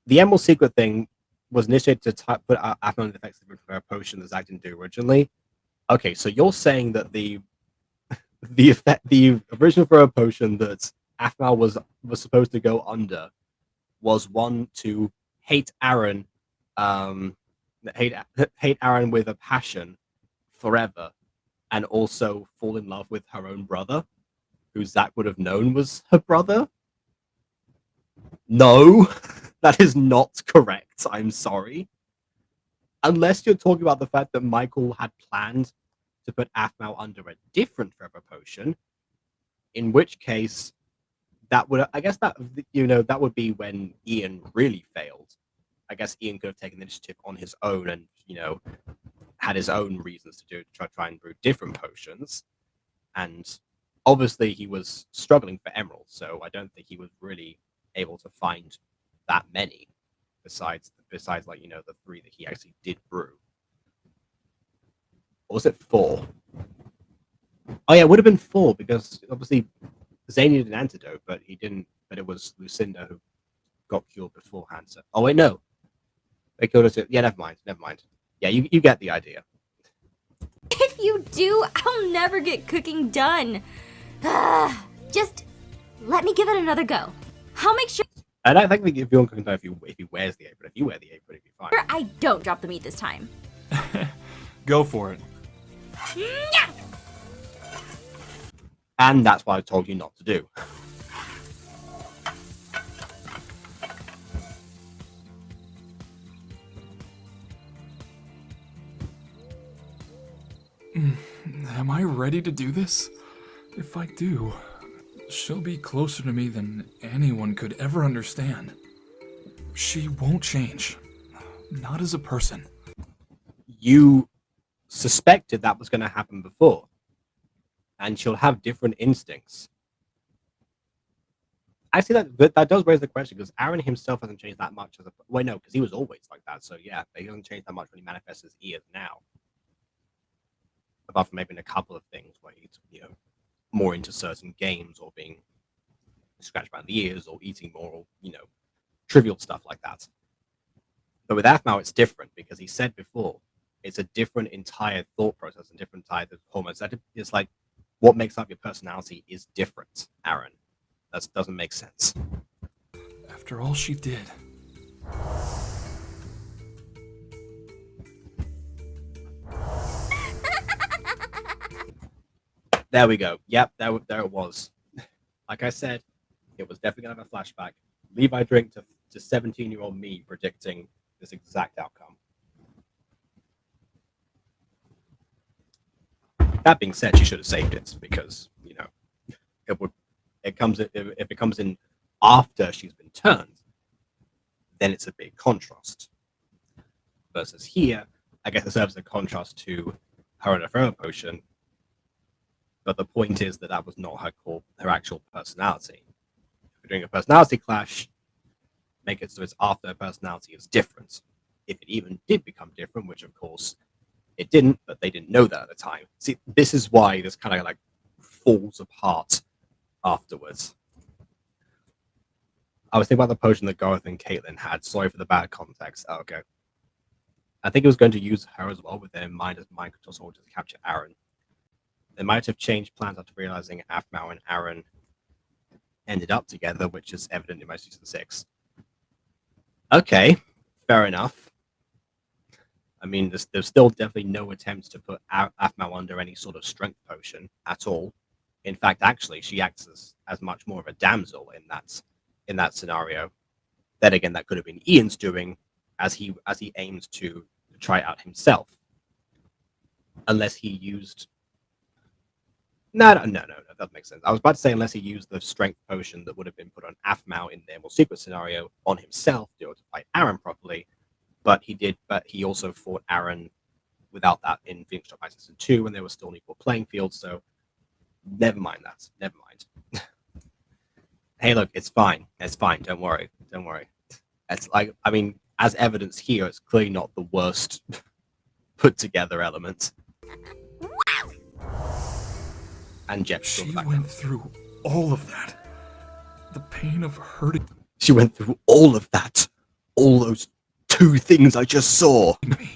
The Emerald Secret thing was initiated to put Aphmau in the effects of the potion that Zack didn't do originally. Okay, so you're saying that the original Pharaoh potion that Aphmau was supposed to go under was one to hate Aaron, hate Aaron with a passion forever, and also fall in love with her own brother, who Zack would have known was her brother? No, that is not correct. I'm sorry. Unless you're talking about the fact that Michael had planned to put Aphmau under a different Forever Potion, in which case that would be when Ian really failed. I guess Ian could have taken the initiative on his own and, had his own reasons to try and brew different potions. And obviously, he was struggling for emeralds, so I don't think he was really able to find that many, besides the 3 that he actually did brew. Or was it 4? Oh yeah, it would have been 4 because obviously Zane needed an antidote, but he didn't. But it was Lucinda who got cured beforehand. So, oh wait, no, they killed us. Yeah, never mind. Yeah, you get the idea. If you do, I'll never get cooking done. Just let me give it another go. I'll make sure And I think if you can know if he wears the apron, if you wear the apron, it'd be fine. I don't drop the meat this time. Go for it. Yeah. And that's what I told you not to do. Am I ready to do this? If I do, she'll be closer to me than anyone could ever understand. She won't change. Not as a person. you suspected that was going to happen before, and she'll have different instincts. Actually, that does raise the question, because Aaron himself hasn't changed that much as a no, because he was always like that. So yeah, he hasn't changed that much when he manifests as he is now. Apart from maybe in a couple of things where he's more into certain games, or being scratched around the ears, or eating more, or trivial stuff like that. But with Aphmau, it's different, because he said before it's a different entire thought process and different type of hormones. It's like what makes up your personality is different, Aaron. That doesn't make sense. After all she did. There we go. Yep, there it was. Like I said, it was definitely going to have a flashback. Levi drink to 17-year-old me predicting this exact outcome. That being said, she should have saved it, because if it comes in after she's been turned, then it's a big contrast. Versus here, I guess it serves as a contrast to her and her potion. But the point is that was not her actual personality. If we're doing a personality clash, make it so it's after her personality is different. If it even did become different, which of course it didn't, but they didn't know that at the time. See, this is why this kind of like falls apart afterwards. I was thinking about the potion that Gareth and Caitlin had. Sorry for the bad context. Oh, okay. I think it was going to use her as well with their mind as mind control soldier to capture Aaron. They might have changed plans after realizing Aphmau and Aaron ended up together, which is evident in most season 6. Okay, fair enough. I mean, there's still definitely no attempt to put Aphmau under any sort of strength potion at all. In fact, actually, she acts as much more of a damsel in that scenario. Then again, that could have been Ian's doing, as he aims to try it out himself. Unless he used... No, that makes sense. I was about to say unless he used the strength potion that would have been put on Aphmau in their more secret scenario on himself to fight Aaron properly. But he also fought Aaron without that in Phoenix Top Season 2 when they were still on equal playing field, so never mind that. Never mind. Hey, look, it's fine. It's fine. Don't worry. Don't worry. It's like, I mean, as evidence here, it's clearly not the worst put together element. And Jet. She went through all of that. The pain of hurting. She went through all of that. All those 2 things I just saw. Me.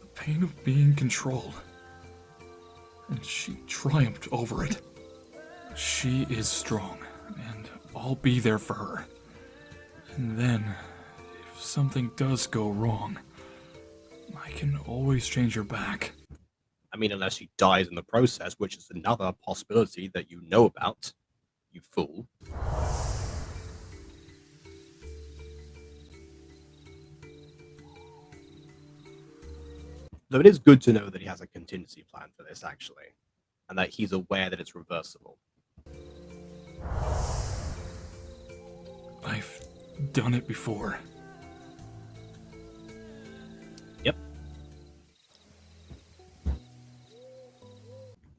The pain of being controlled. And she triumphed over it. She is strong, and I'll be there for her. And then, if something does go wrong, I can always change her back. I mean, unless she dies in the process, which is another possibility that you know about, you fool. Though it is good to know that he has a contingency plan for this, actually, and that he's aware that it's reversible. I've done it before. Yep.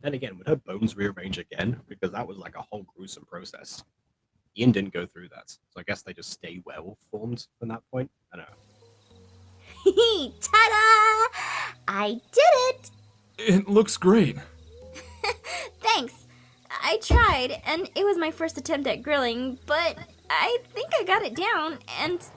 Then again, would her bones rearrange again? Because that was like a whole gruesome process. Ian didn't go through that, so I guess they just stay werewolf formed from that point. I don't know. Ta-da! I did it! It looks great. Thanks. I tried, and it was my first attempt at grilling, but I think I got it down, and...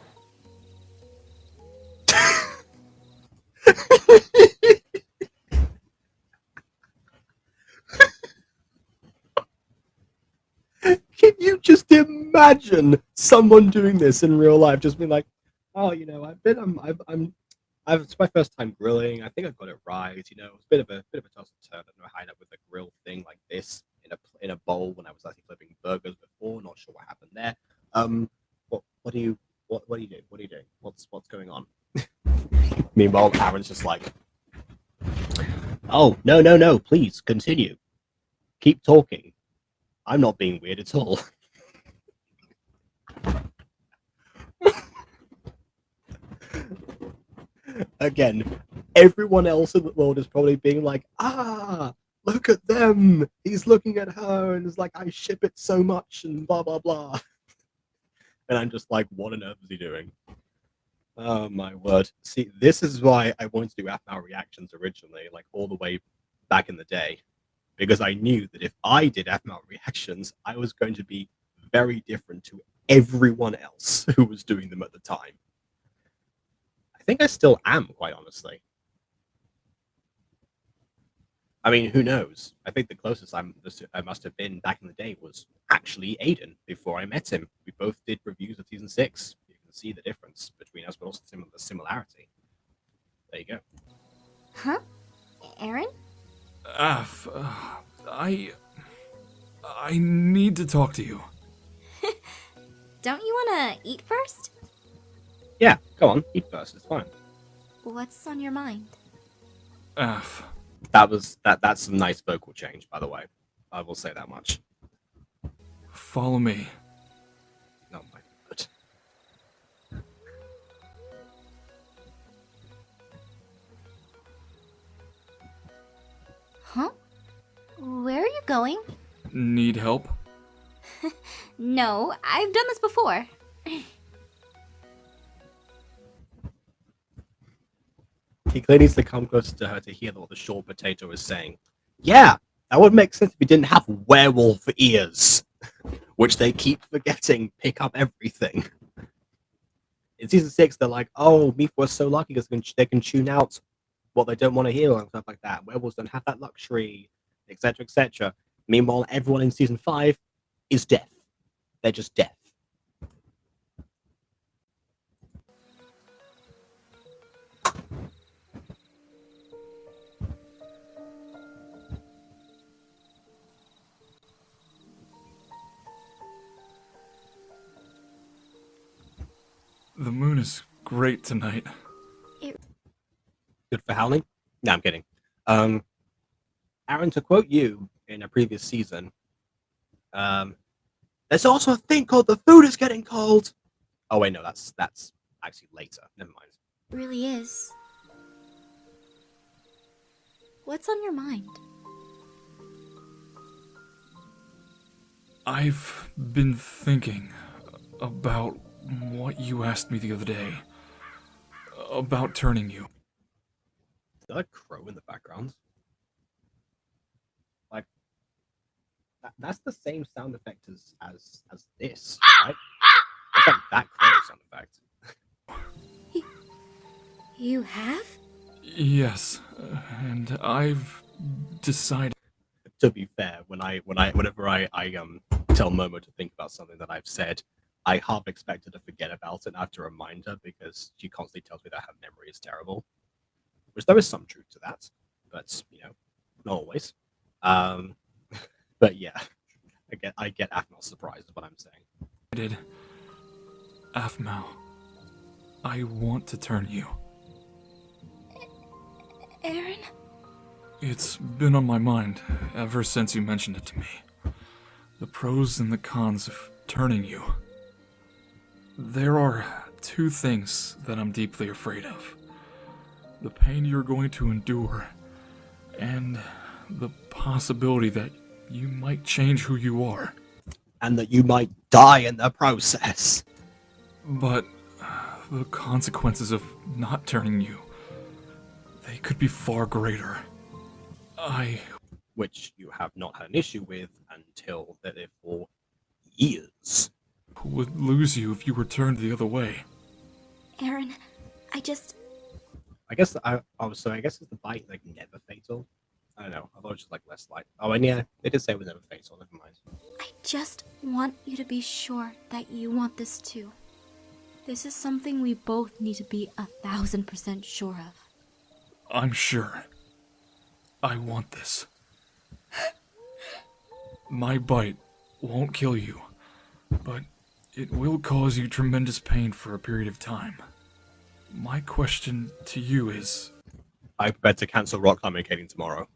Can you just imagine someone doing this in real life? Just being like, oh, it's my first time grilling. I think I got it right. It's a bit of a toss and turn. I don't know how I ended up with a grill thing like this in a bowl when I was actually flipping burgers before. Not sure what happened there. What do you doing? What's going on? Meanwhile, Aaron's just like, oh, no, please continue. Keep talking. I'm not being weird at all. Again, everyone else in the world is probably being like, look at them. He's looking at her and is like, I ship it so much and blah, blah, blah. And I'm just like, what on earth is he doing? Oh my word. See, this is why I wanted to do Aphmau reactions originally, like all the way back in the day. Because I knew that if I did Aphmau reactions, I was going to be very different to everyone else who was doing them at the time. I think I still am, quite honestly. I mean, who knows? I think the closest I must have been back in the day was actually Aiden before I met him. We both did reviews of season 6. You can see the difference between us, but also the similarity. There you go. Huh? Aaron? I need to talk to you. Don't you want to eat first? Yeah, go on, eat first. It's fine. What's on your mind? That's some nice vocal change, by the way. I will say that much. Follow me. Oh my god. Huh? Where are you going? Need help? No, I've done this before. He clearly needs to come closer to her to hear what the short potato is saying. Yeah, that would make sense if we didn't have werewolf ears, which they keep forgetting pick up everything. In season 6, they're like, oh, Mipha is so lucky because they can tune out what they don't want to hear and stuff like that. Werewolves don't have that luxury, etc., etc. Meanwhile, everyone in season 5 is deaf. They're just deaf. The moon is great tonight. Good for howling? No, I'm kidding. Aaron, to quote you in a previous season, there's also a thing called the food is getting cold. Oh wait, no, that's actually later. Never mind. Really is. What's on your mind? I've been thinking about what you asked me the other day. About turning you. Is there a crow in the background? Like, that's the same sound effect as this, right? It's like that crow sound effect. You have? Yes, and I've decided. To be fair, whenever I tell Momo to think about something that I've said, I half expect her to forget about it and I have to remind her because she constantly tells me that her memory is terrible. Which there is some truth to that, but not always. But yeah, I get Aphmau's surprise is what I'm saying. Aphmau, I want to turn you. Aaron? It's been on my mind ever since you mentioned it to me. The pros and the cons of turning you. There are two things that I'm deeply afraid of. The pain you're going to endure, and the possibility that you might change who you are. And that you might die in the process. But the consequences of not turning you, they could be far greater. Which you have not had an issue with until that for years. Would lose you if you were turned the other way. Aaron, I guess is the bite like never fatal? I don't know. I thought it was just like less light. Oh, and yeah, they did say it was never fatal. Never mind. I just want you to be sure that you want this too. This is something we both need to be 1,000% sure of. I'm sure. I want this. My bite won't kill you, but it will cause you tremendous pain for a period of time. My question to you is... I better cancel rock climbing tomorrow.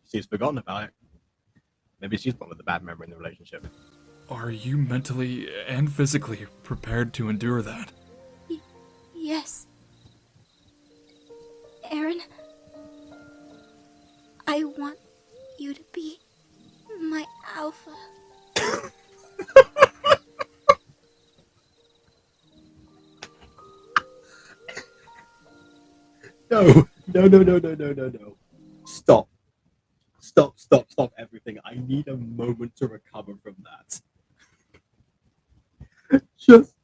She's forgotten about it. Maybe she's one with the bad memory in the relationship. Are you mentally and physically prepared to endure that? Yes. Aaron, I want you to be my alpha. No, no. Stop. Stop everything. I need a moment to recover from that. Just.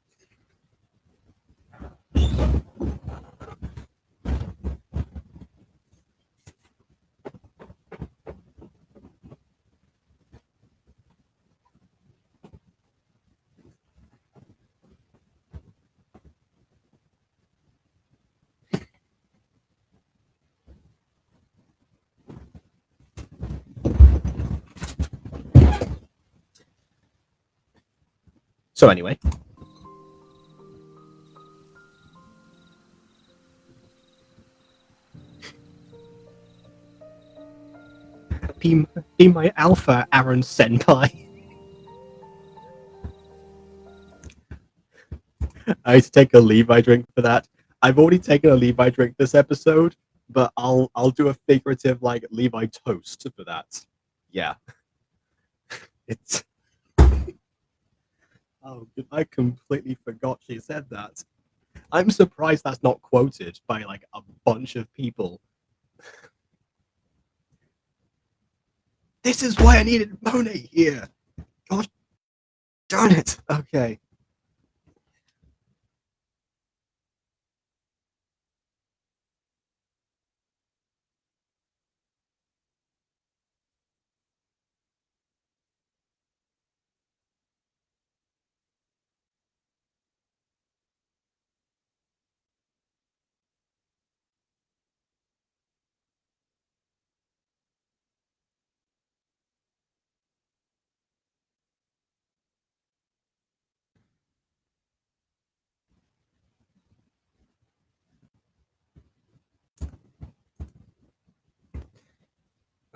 So anyway. Be my alpha, Aaron Senpai. I need to take a Levi drink for that. I've already taken a Levi drink this episode, but I'll do a figurative like Levi toast for that. Yeah. It's oh, I completely forgot she said that. I'm surprised that's not quoted by like a bunch of people. This is why I needed Monet here. God darn it. Okay.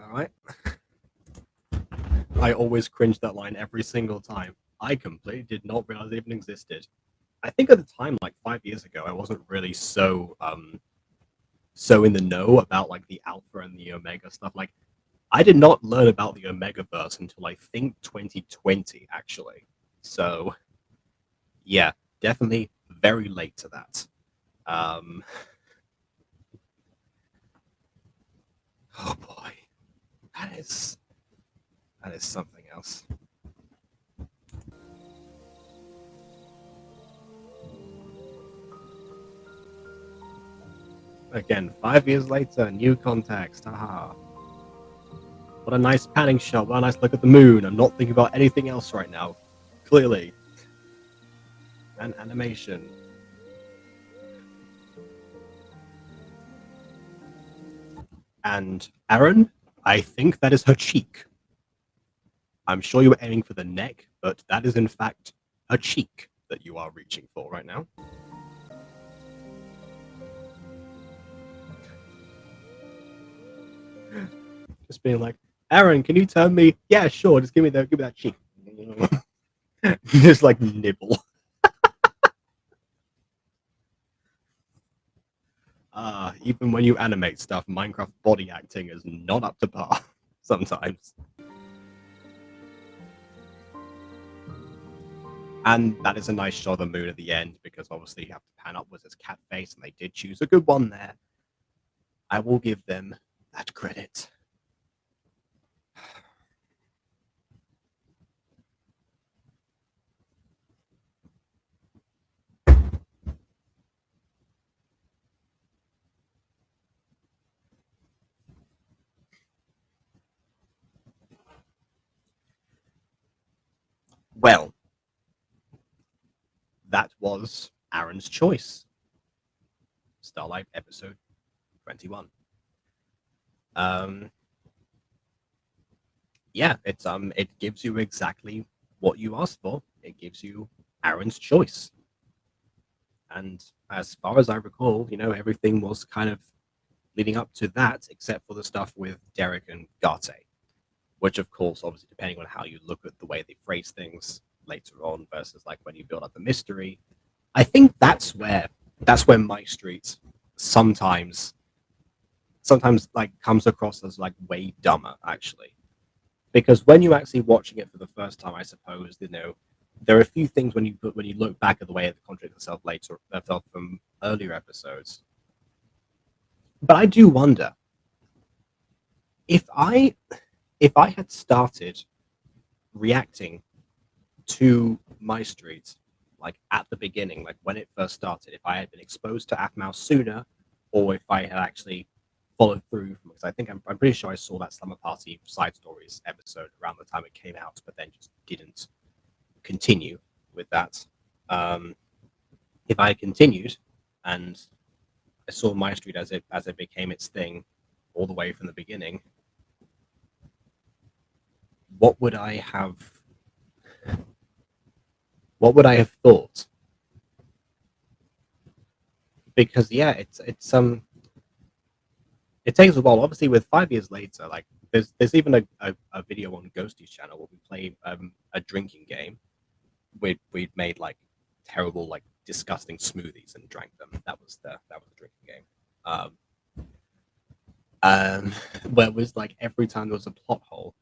All right. I always cringe that line every single time. I completely did not realize it even existed. I think at the time, like 5 years ago, I wasn't really so in the know about like the alpha and the omega stuff. Like I did not learn about the Omegaverse until I think 2020 actually. So yeah, definitely very late to that. Oh boy, that is something else. Again, 5 years later, new context. Haha. What a nice panning shot. What a nice look at the moon. I'm not thinking about anything else right now. Clearly. And animation. And Aaron, I think that is her cheek. I'm sure you were aiming for the neck, but that is in fact a cheek that you are reaching for right now. Just being like, Aaron, can you tell me? Yeah, sure. Just give me that cheek. Just like nibble. Even when you animate stuff, Minecraft body acting is not up to par sometimes. And that is a nice shot of the moon at the end, because obviously you have to pan upwards as cat face, and they did choose a good one there. I will give them that credit. Well, that was Aaron's choice. Starlight episode 21. Yeah, it gives you exactly what you asked for. It gives you Aaron's choice. And as far as I recall, everything was kind of leading up to that, except for the stuff with Derek and Garte, which of course, obviously, depending on how you look at the way they phrase things later on versus like when you build up the mystery, I think that's where MyStreet sometimes sometimes like comes across as like way dumber actually, because when you're actually watching it for the first time, I suppose there are a few things when you look back at the way it contradicts itself later from earlier episodes. But I do wonder if I had started reacting to MyStreet like at the beginning, like when it first started, if I had been exposed to Aphmau sooner, or if I had actually followed through from, because I think I'm pretty sure I saw that Slumber Party Side Stories episode around the time it came out, but then just didn't continue with that. If I had continued and I saw MyStreet as it became its thing all the way from the beginning, what would I have thought? Because yeah, it takes a while. Obviously, with 5 years later, like there's even a video on Ghosty's channel where we play a drinking game. We'd made like terrible, like disgusting smoothies and drank them. That was the drinking game. Where it was like every time there was a plot hole,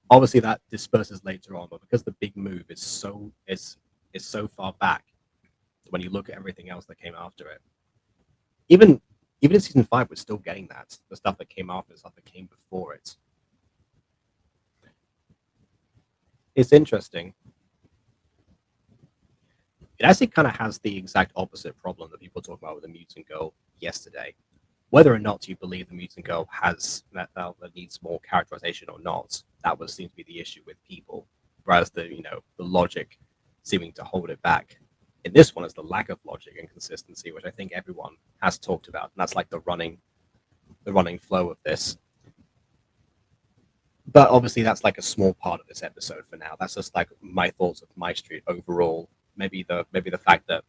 obviously that disperses later on, but because the big move is so far back, when you look at everything else that came after it, even in season 5, we're still getting that, the stuff that came after, the stuff that came before it. It's interesting. It actually kind of has the exact opposite problem that people talk about with the mutant girl yesterday. Whether or not you believe the mutant girl has that needs more characterization or not, that would seem to be the issue with people. Whereas the logic seeming to hold it back. In this one, is the lack of logic and consistency, which I think everyone has talked about, and that's like the running flow of this. But obviously, that's like a small part of this episode for now. That's just like my thoughts of MyStreet overall. Maybe the fact that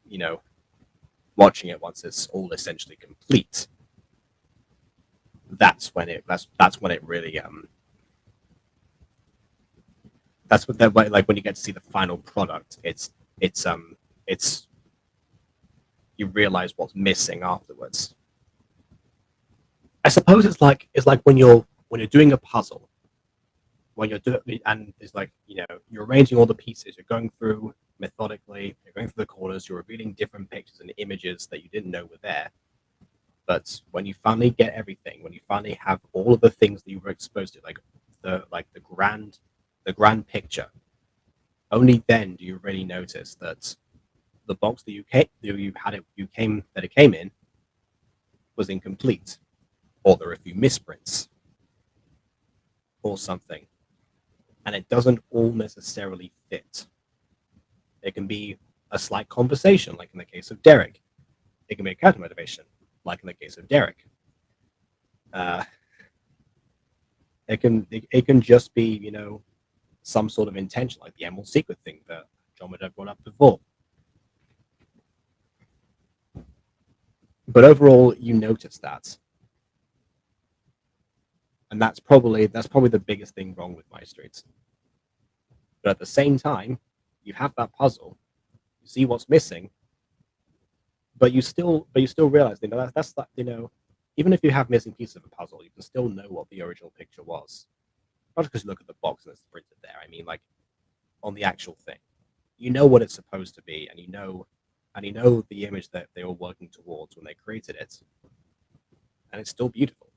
watching it once it's all essentially complete, that's when it really that's what that like when you get to see the final product, it's you realize what's missing afterwards. I suppose it's like when you're doing a puzzle, when you're doing, and it's like you're arranging all the pieces, you're going through methodically, you're going through the corners, you're revealing different pictures and images that you didn't know were there. But when you finally get everything, when you finally have all of the things that you were exposed to, like the grand picture, only then do you really notice that the box that it came in was incomplete, or there are a few misprints or something, and it doesn't all necessarily fit. It can be a slight conversation, like in the case of Derek. It can be a character motivation, like in the case of Derek. It can just be some sort of intention, like the Emerald Secret thing that John would have brought up before. But overall, you notice that, and that's probably the biggest thing wrong with MyStreet. But at the same time, you have that puzzle, you see what's missing, but you still realize that's like even if you have missing pieces of a puzzle, you can still know what the original picture was. Not just because you look at the box and it's printed there. I mean, like on the actual thing, you know what it's supposed to be, and you know the image that they were working towards when they created it, and it's still beautiful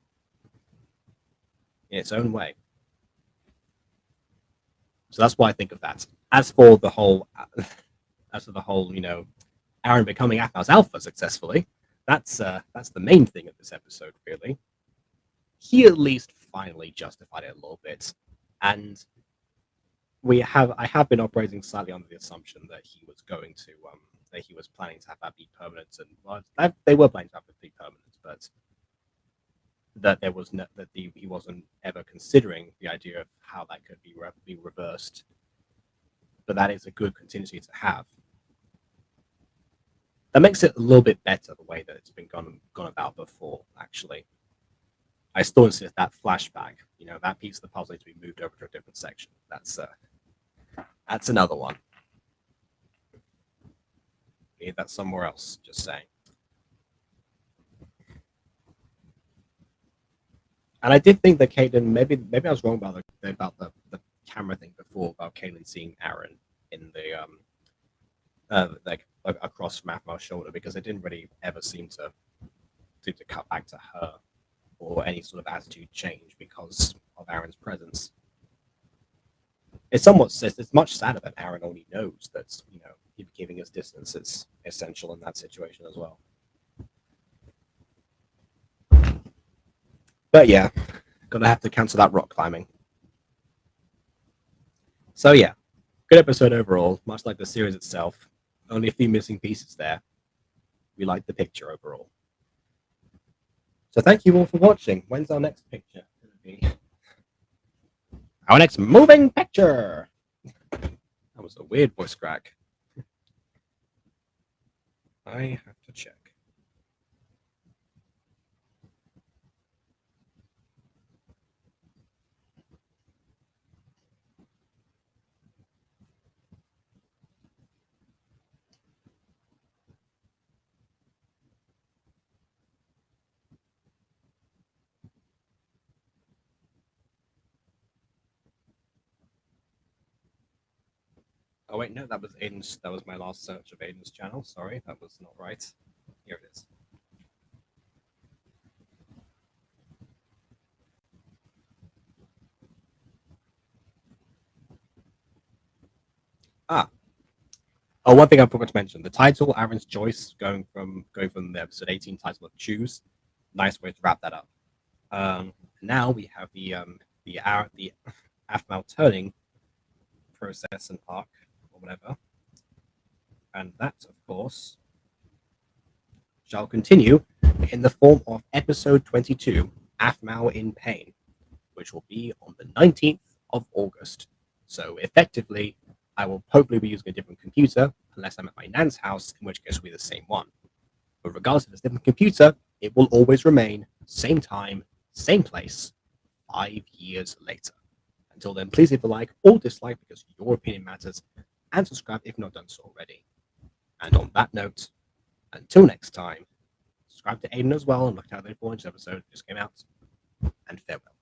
in its own way. So that's why I think of that. As for the whole, Aaron becoming Aphmau's alpha successfully, that's the main thing of this episode, really. He at least finally justified it a little bit, and I have been operating slightly under the assumption that he was going to that he was planning to have that be permanent, and well, they were planning to have it be permanent, but that there was he wasn't ever considering the idea of how that could be reversed. But that is a good contingency to have. That makes it a little bit better the way that it's been gone about before. Actually, I still insist that flashback, that piece of the puzzle needs to be moved over to a different section. That's another one. We need that somewhere else. Just saying. And I did think that Caitlyn, maybe I was wrong about the camera thing before, about Caitlyn seeing Aaron in the like across from Aphmar's shoulder, because it didn't really ever seem to cut back to her or any sort of attitude change because of Aaron's presence. It's much sadder that Aaron only knows that, you know, keeping his distance is essential in that situation as well. But yeah, gonna have to cancel that rock climbing. So yeah, good episode overall, much like the series itself. Only a few missing pieces there. We like the picture overall. So thank you all for watching. When's our next picture gonna be? Our next moving picture! That was a weird voice crack. I have to check. Oh wait, no, that was Aiden's. That was my last search of Aiden's channel. Sorry, that was not right. Here it is. Ah. Oh, one thing I forgot to mention: the title, Aaron's Choice, going from the episode 18 title of Choose. Nice way to wrap that up. Now we have the Aphmau turning process and arc or whatever, and that, of course, shall continue in the form of episode 22, Aphmau in Pain, which will be on the 19th of August. So effectively, I will probably be using a different computer, unless I'm at my nan's house, in which case it will be the same one. But regardless if it's a different computer, it will always remain same time, same place, 5 years later. Until then, please leave a like or dislike because your opinion matters, and subscribe if not done so already. And on that note, until next time, subscribe to Aiden as well and look out for the 4-inch episode just came out, and farewell.